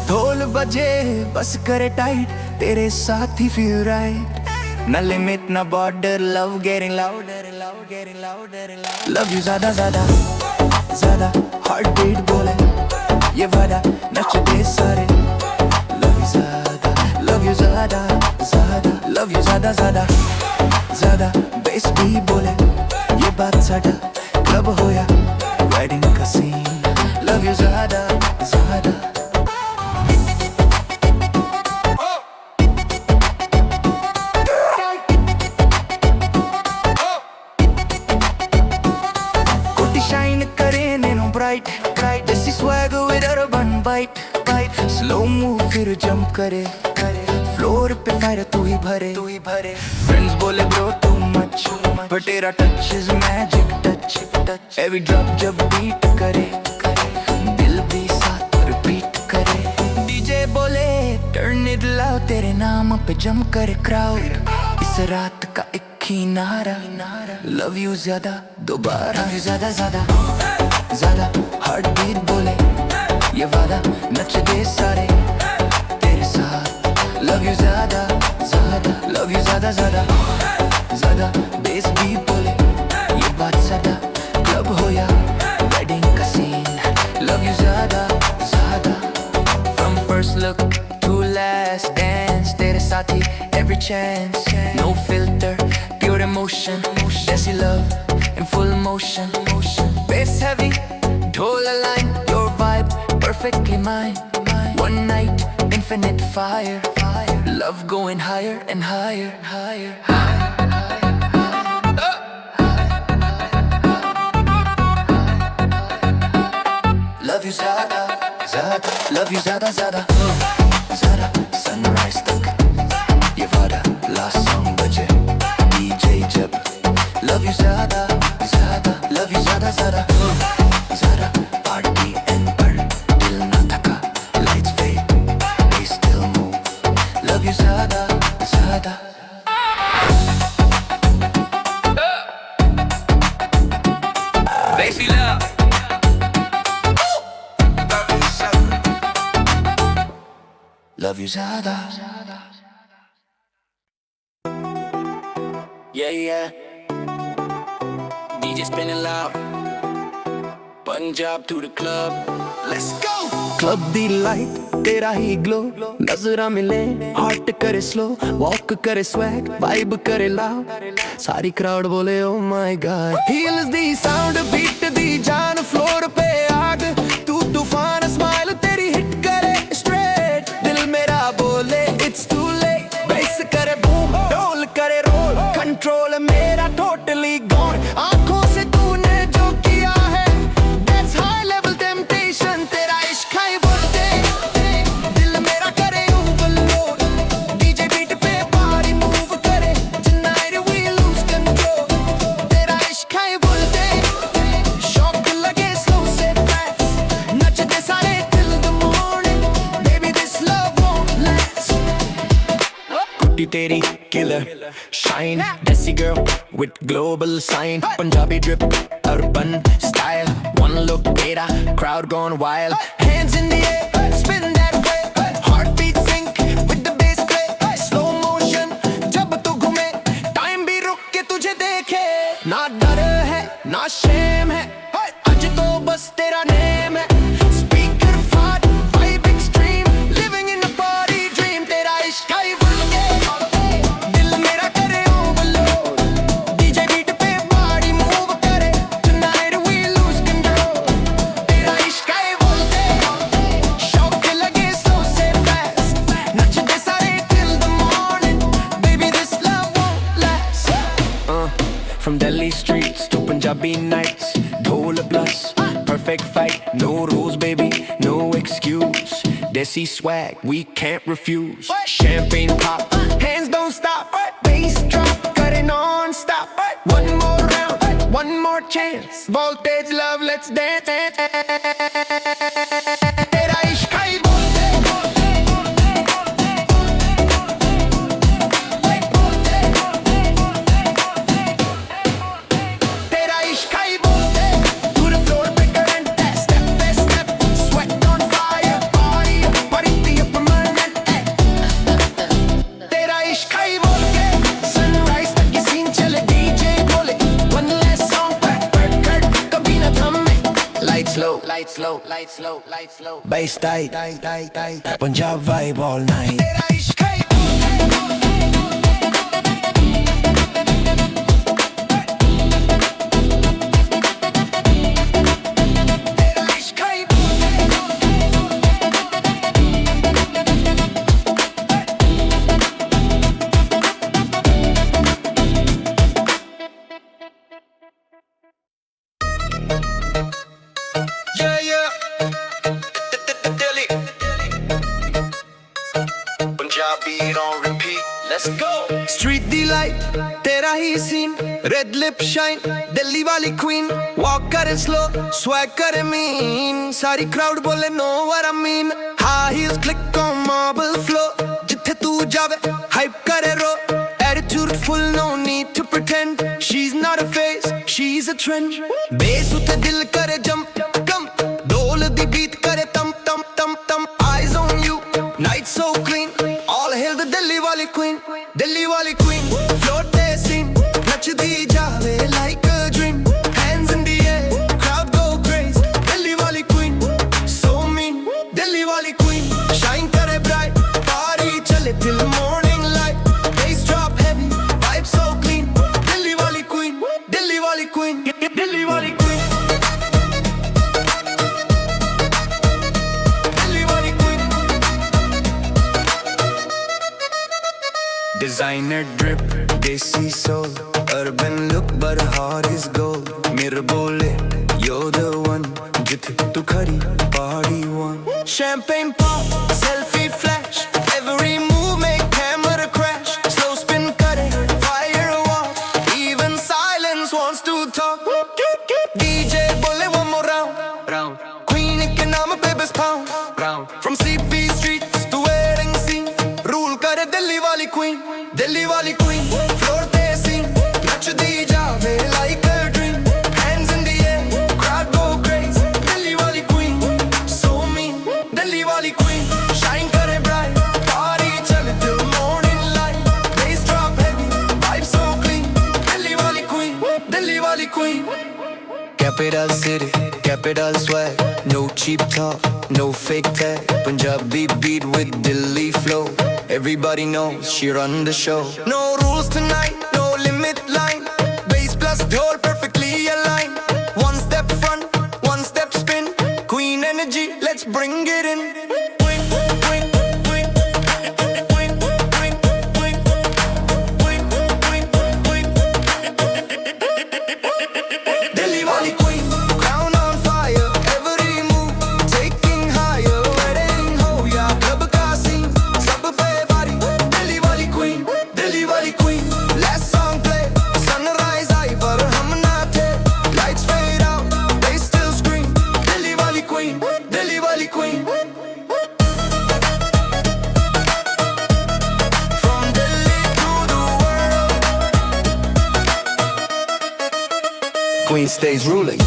ढोल बजे बस करे टाइट तेरे साथ ही फील राइट ना लिमिट ना border love getting louder love you ज्यादा ज्यादा हार्ट बीट बोले ये वादा नचते सारे लव यू ज्यादा लव यू ज्यादा बेस भी बोले ये बात साडा क्लब होया वेडिंग का सीन लव यू ज्यादा bright Jesse swagger with urban bite slow move फिर jump करे floor पे fire तू ही भरे friends बोले bro too much but तेरा touch is magic touch every drop जब beat करे दिल भी साथ repeat करे DJ बोले turn it loud तेरे नाम पे jump करे crowd इस रात का एक ही नारा love you ज्यादा दोबारा love you ज्यादा हार्ट बीट बोले ये वादा नच दे सारे तेरे साथ लव यू ज्यादा लव यू ज्यादा बेस भी बोले ये साथी every chance, no filter, pure emotion, Desi love in full motion, bass heavy, dhol line, your vibe perfectly mine. One night, infinite fire, love going higher and higher. Love you ज़्यादा, love you ज़्यादा, ज़्यादा, sunrise तक ये वादा, last song बजे DJ जब. Love you ज़्यादा, love you ज़्यादा, ज़्यादा, party end पर दिल ना थका, lights fade, they still move. Love you ज़्यादा. Basie love. Love you ज़्यादा. Yeah. DJ spinning loud. Punjab to the club. Let's go. Club दी लाइट तेरा ही ग्लो, नजरा मिले हार्ट करे स्लो, वॉक करे स्वैग, वाइब करे लाउड, सारी क्राउड बोले ओ माय गॉड. हील्स दी साउंड बीट दी जान, फ्लोर पे आग, तू तूफान स्माइल तेरी हिट करे स्ट्रेट, दिल मेरा बोले इट्स टू लेट, बेस करे बूम, डोल करे रोल, कंट्रोल मेरा टोटली गॉन. आंखों से तूने जो किया है that's high level temptation, तेरा इश्क है बोलते, दिल मेरा करे overload, DJ beat पे body move करे, tonight we lose control, तेरा इश्क है बोलते, shock लगे slow से fast, नचते सारे till the morning, baby this love won't last. कुट्टी तेरी killer shine, Desi girl with global sign, Punjabi drip, urban style, one look तेरा crowd gone wild, hands in the air, spin that way, heartbeat sync with the bass play, slow motion जब तू घूमे, time भी रुक के तुझे देखे, ना डर है ना shame है, आज तो बस तेरा name है, speaker fat, vibe extreme, living in a party dream, तेरा इश्क है बोलके, दिल मेरा करे overload, DJ beat पे body move करे, tonight we lose control, तेरा इश्क है बोलते, shock लगे slow से fast, नचते सारे till the morning, baby this love won't last. From Delhi streets to Punjabi nights, dhol plus, perfect fight, no rules baby, no excuse, Desi swag we can't refuse, champagne pop, hands don't stop, bass drop, cut it non-stop, one more round, one more chance, voltage love let's dance, तेरा इश्क है बोलते, तेरा इश्क है बोलते, to the floor पे current, step by step, sweat on fire, party permanent, तेरा इश्क है बोलके, sunrise तक ये scene चले, DJ बोले, one last song, per कभी ना थमे, lights low, bass tight, Punjab vibe all night, तेरा इश्क है तेरा इश्क है Delhi, Punjabi on repeat. Let's go. Street delight, तेरा ही scene, red lip shine, Delhi वाली queen, walk करे slow, swag करे mean, सारी crowd बोले know what I mean, high heels click on marble floor, जिथे तू जावे hype करे रो, attitude full no need to pretend, she's not a face, she's a trend, bass उते दिल करे jump, डोल दी beat करे tam, eyes on you, night so clean, all hail the Delhi वाली queen, float the scene, नचदी जावे like a dream, hands in the air, crowd go crazy, Delhi वाली queen, so mean, Delhi वाली queen, shine करे bright, party चले till morning light. Designer drip, desi soul, urban look but heart is gold. Mir bole, you're the one, jithe tu khari, party one. Champagne pop, selfie flash, every move make camera crash. Slow spin kare, fire walk, even silence wants to talk. DJ bole one more round, Queen ke naam pe bas pound. From CP streets to wedding scene, rule kare Delhi wali queen. Delhi wali queen, floor pe scene, nachdi jaave like a dream. Hands in the air, crowd go crazy. Delhi wali queen, so mean. Delhi wali queen, shine kare bright, party chale till morning light. Bass drop heavy, vibe so clean. Delhi wali queen, Delhi wali queen. Capital city, capital swag, no cheap talk, no fake tag. Punjabi beat with Delhi flow, everybody knows she run the show. No rules tonight, no limit line, bass plus dhol perfectly aligned. One step front, one step spin, queen energy, let's bring it in. Delhi wali queen, crown on fire, every move taking higher. Wedding ho ya club ka scene, sab pe bari. Delhi wali queen, Delhi wali queen. Last song play, sunrise aayi par hum na the. Lights fade out, they still scream. Delhi wali queen, Delhi wali queen. From Delhi to the world, Queen stays ruling.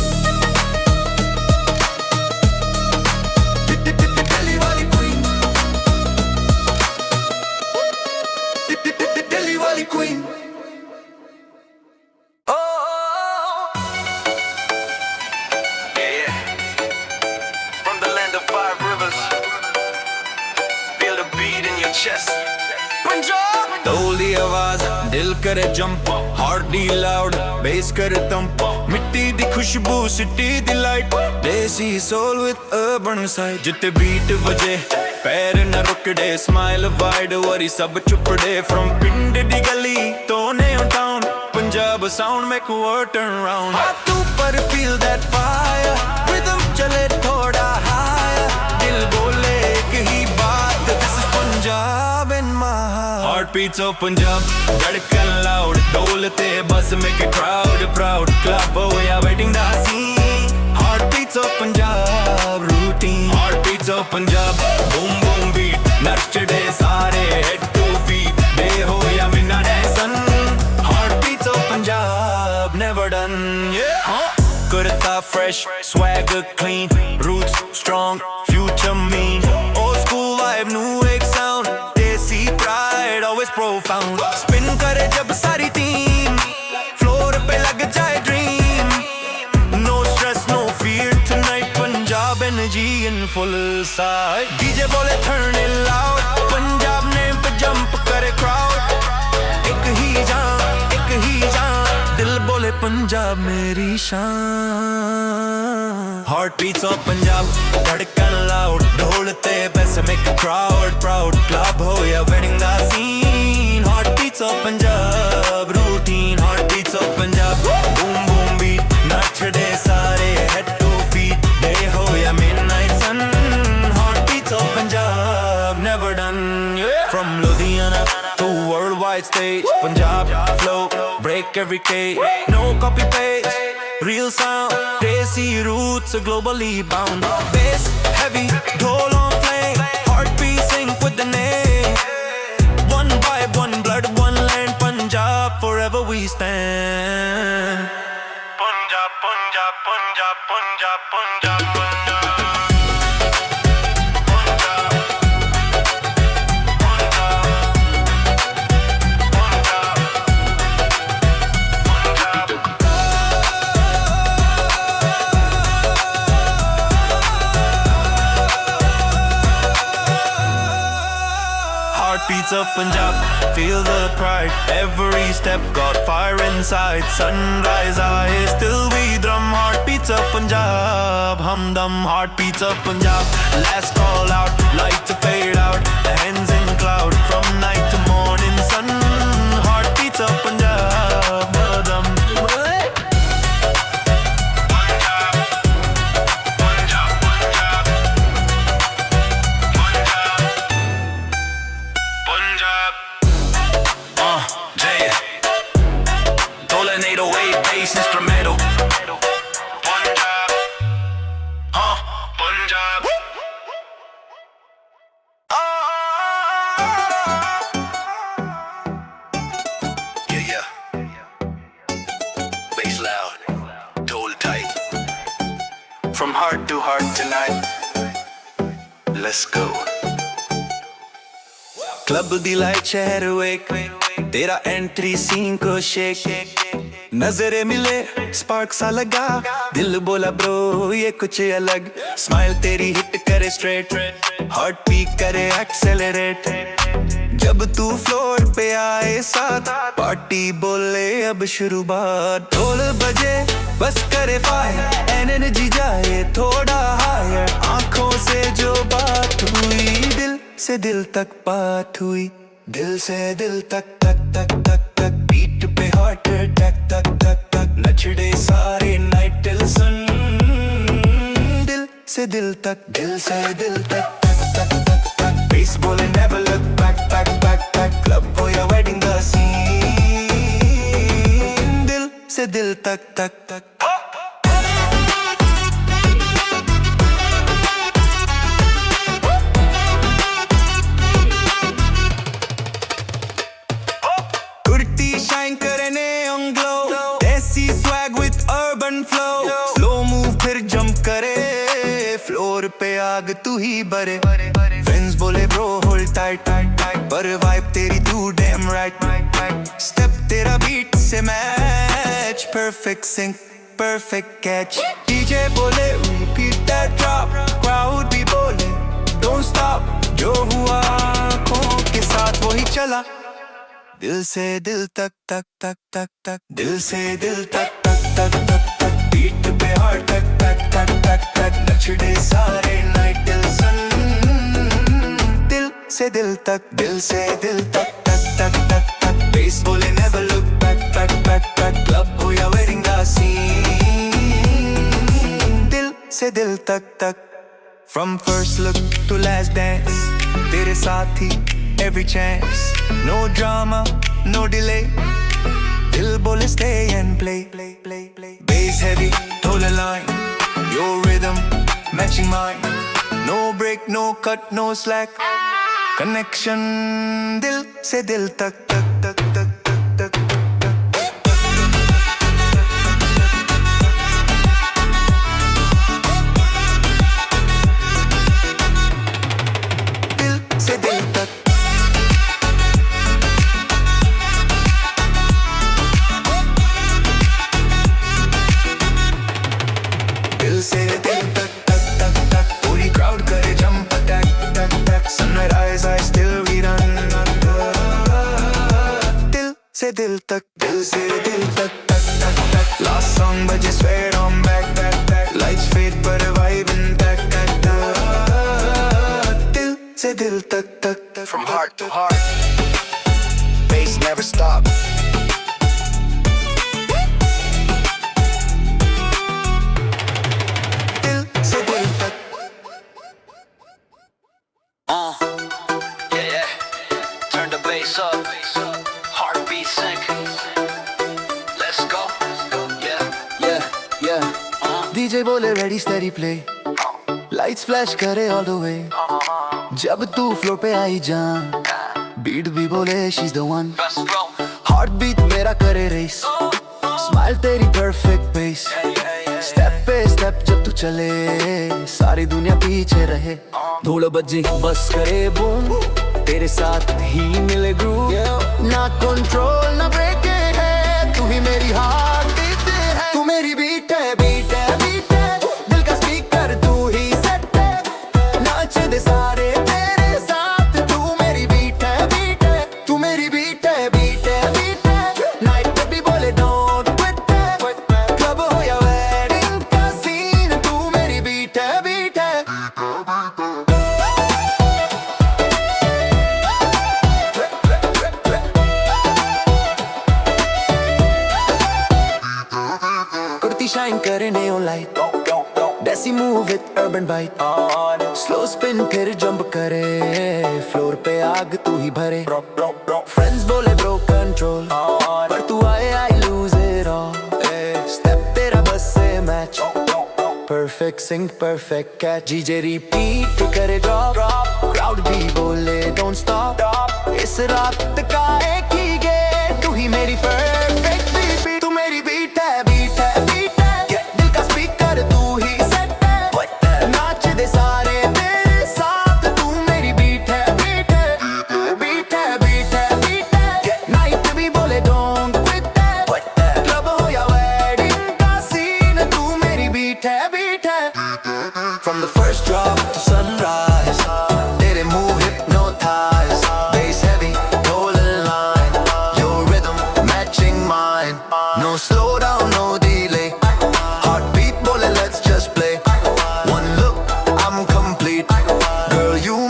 Delhi wali queen, Delhi wali queen. Yeah. From the land of five rivers, feel the beat in your chest. Punjab, ढोली आवाज, दिल करे jump, heart दी loud, base करे thump. मिट्टी दी खुशबू, city दी light, देसी soul with urban side. जिते beat बजे, पैर न रुकड़े, स्माइल वाइड, वरी सब चुपड़े. From पिंड दी गली तो new town, Punjab sound make world turn round. हाथ ऊपर feel that fire, rhythm चले थोड़ा higher. दिल बोले एक ही बात, this is Punjab in my heart. Heartbeats of Punjab, धड़कन loud, ढोलते बस make a crowd proud. Club हो या wedding da scene, heartbeats of Punjab routine. Heartbeats of Punjab, boom boom beat, नचड़े सारे head to feet. Day हो या midnight sun, heartbeats of Punjab never done. Yeah. Kurta fresh, swagger clean, roots strong, future mean. Old school vibe, new wave sound, desi pride, always profound. Spin kare jab sari team, floor pe lag jaye dream. No stress, no fear tonight, Punjab energy in full side. DJ bole turn it loud, Punjab name pe jump kare crowd. Ek hi jaan, dil bole Punjab meri shaan. Heartbeats of Punjab, धड़कन loud, ढोलते पैसे make a crowd proud. Club हो या wedding da scene, heartbeats of Punjab routine. Heartbeats of Punjab, boom boom beat, नचड़े सारे head to feet. Day हो या midnight sun, heartbeats of Punjab never done. Yeah. From Ludhiana to worldwide stage, Punjab flow, break every cage. No copy paste, real sound, desi roots are globally bound. Bass heavy, dhol on flame, heartbeat sync with the name. One vibe, one blood, one land, Punjab forever we stand. Punjab, Punjab, Punjab, Punjab, Punjab, Punjab. Heartbeats of Punjab, feel the pride. Every step got fire inside. Sunrise eyes, still we drum. Heartbeats of Punjab, humdum. Heartbeats of Punjab, last call out. Lights fade out, the hands in cloud. From night to morning sun. From heart to heart tonight. Let's go. Club दी light शहर वेक तेरा entry scene को shake नजरे मिले spark सा लगा दिल बोला ब्रो ये कुछ अलग स्माइल तेरी हिट करे स्ट्रेट हार्ट बीट करे एक्सेलरेट जब तू फ्लोर पे आए साथ पार्टी बोले अब शुरुआत ढोल बजे बस करे फायर एनर्जी जाए थोड़ा हायर आंखों से जो बात हुई दिल से दिल तक बात हुई दिल से दिल तक तक तक तक तक बीट पे हार्ट अटैक तक तक तक नचड़े सारे नाइट टिल सन दिल से दिल तक दिल से दिल तक तक तक तक तक बेस बोले never look back back back back club हो या wedding the scene दिल से दिल तक तक तक शाइन करे neon glow देसी swag with urban flow slow move फिर jump करे फ्लोर पे आग तू ही भरे फ्रेंड्स बोले ब्रो होल्ड टाइट पर वाइब तेरी तू damn right स्टेप तेरा बीट से match perfect sync perfect catch DJ बोले repeat that drop crowd भी बोले don't stop जो हुआ आँखों के साथ वही चला दिल से दिल तक तक तक तक तक दिल से दिल तक तक तक तक तक बीट पे हार्ट तक तक तक तक तक नचड़े सारे नाइट टिल सन दिल से दिल तक दिल से दिल तक तक तक तक तक बेस बोले never look back back back back club हो या wedding the scene दिल से दिल तक तक from first look to last dance तेरे साथ ही every chance no drama no delay dil bole stay and play bass heavy hold a line your rhythm matching mine no break no cut no slack connection dil se dil tak tak tak tak tak tak dil se dil tak दिल से दिल तक तक तक तक पूरी crowd करे jump attack टक टक sunrise I still we run दिल से दिल तक दिल से दिल तक तक तक तक लास्ट सॉन्ग बजे swear on back back back lights fade पर वाइब इन बैक बैक दिल से दिल तक तक तक From heart to heart, bass never stop. Yeah. Turn the bass up. Heartbeat sync. Let's go. Yeah DJ बोले ready steady play lights flash करे all the way जब तू फ्लोर पे आई जान बीट भी बोले she's the one Best bro. heart beat मेरा करे रेस स्माइल तेरी perfect pace स्टेप पे स्टेप जब तू चले सारी दुनिया पीछे रहे धूल बजे बस करे बूम तेरे साथ ही मिले ग्रूव ना कंट्रोल ना ब्रेक है तू ही मेरी हार्ट बीट है तू मेरी बीट है बीट है बीट है दिल का स्पीकर तू ही सेट है नाच दे सारे तेरे साथ तू मेरी बीट है बीट है तू मेरी बीट है बीट है बीट है नाइट पे भी बोले डोंट क्विट क्लब हो या वेडिंग का सीन तू मेरी बीट है बीट है कुर्ती शाइन करे neon light Desi move with urban bite Slow spin फिर jump करे फ्लोर पे आग तू ही भरे Friends बोले bro control पर तू आए I lose it all Step तेरा बस से match Perfect sync perfect catch DJ repeat करे drop Crowd भी बोले don't stop इस रात का एक ही game तू ही मेरी perfect beat तू मेरी beat है दिल का speaker तू ही set है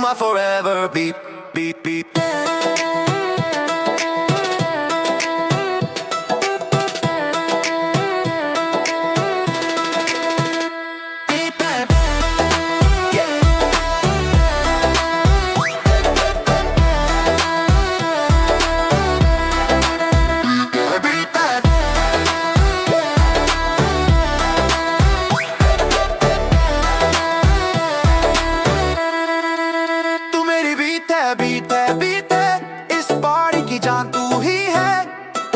my forever beat, beat, beat. बीत है बीत है इस पारी की जान तू ही है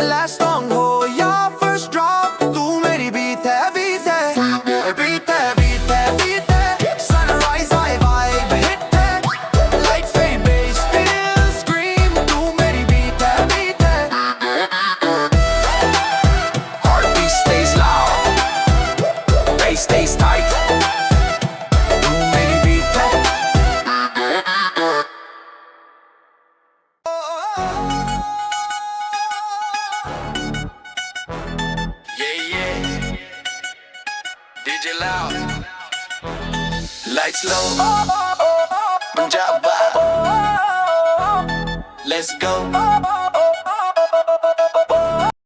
लास्ट सॉन्ग हो या फर्स्ट ड्रॉप तू मेरी बीत है बीत है बीत है बीत है बीत है सनराइज आई वाइब हिट है light fade bass still scream तू मेरी बीत है heartbeat stays loud bass stays tight तू मेरी बीत है DJ loud, lights low, Punjab vibe. Let's go.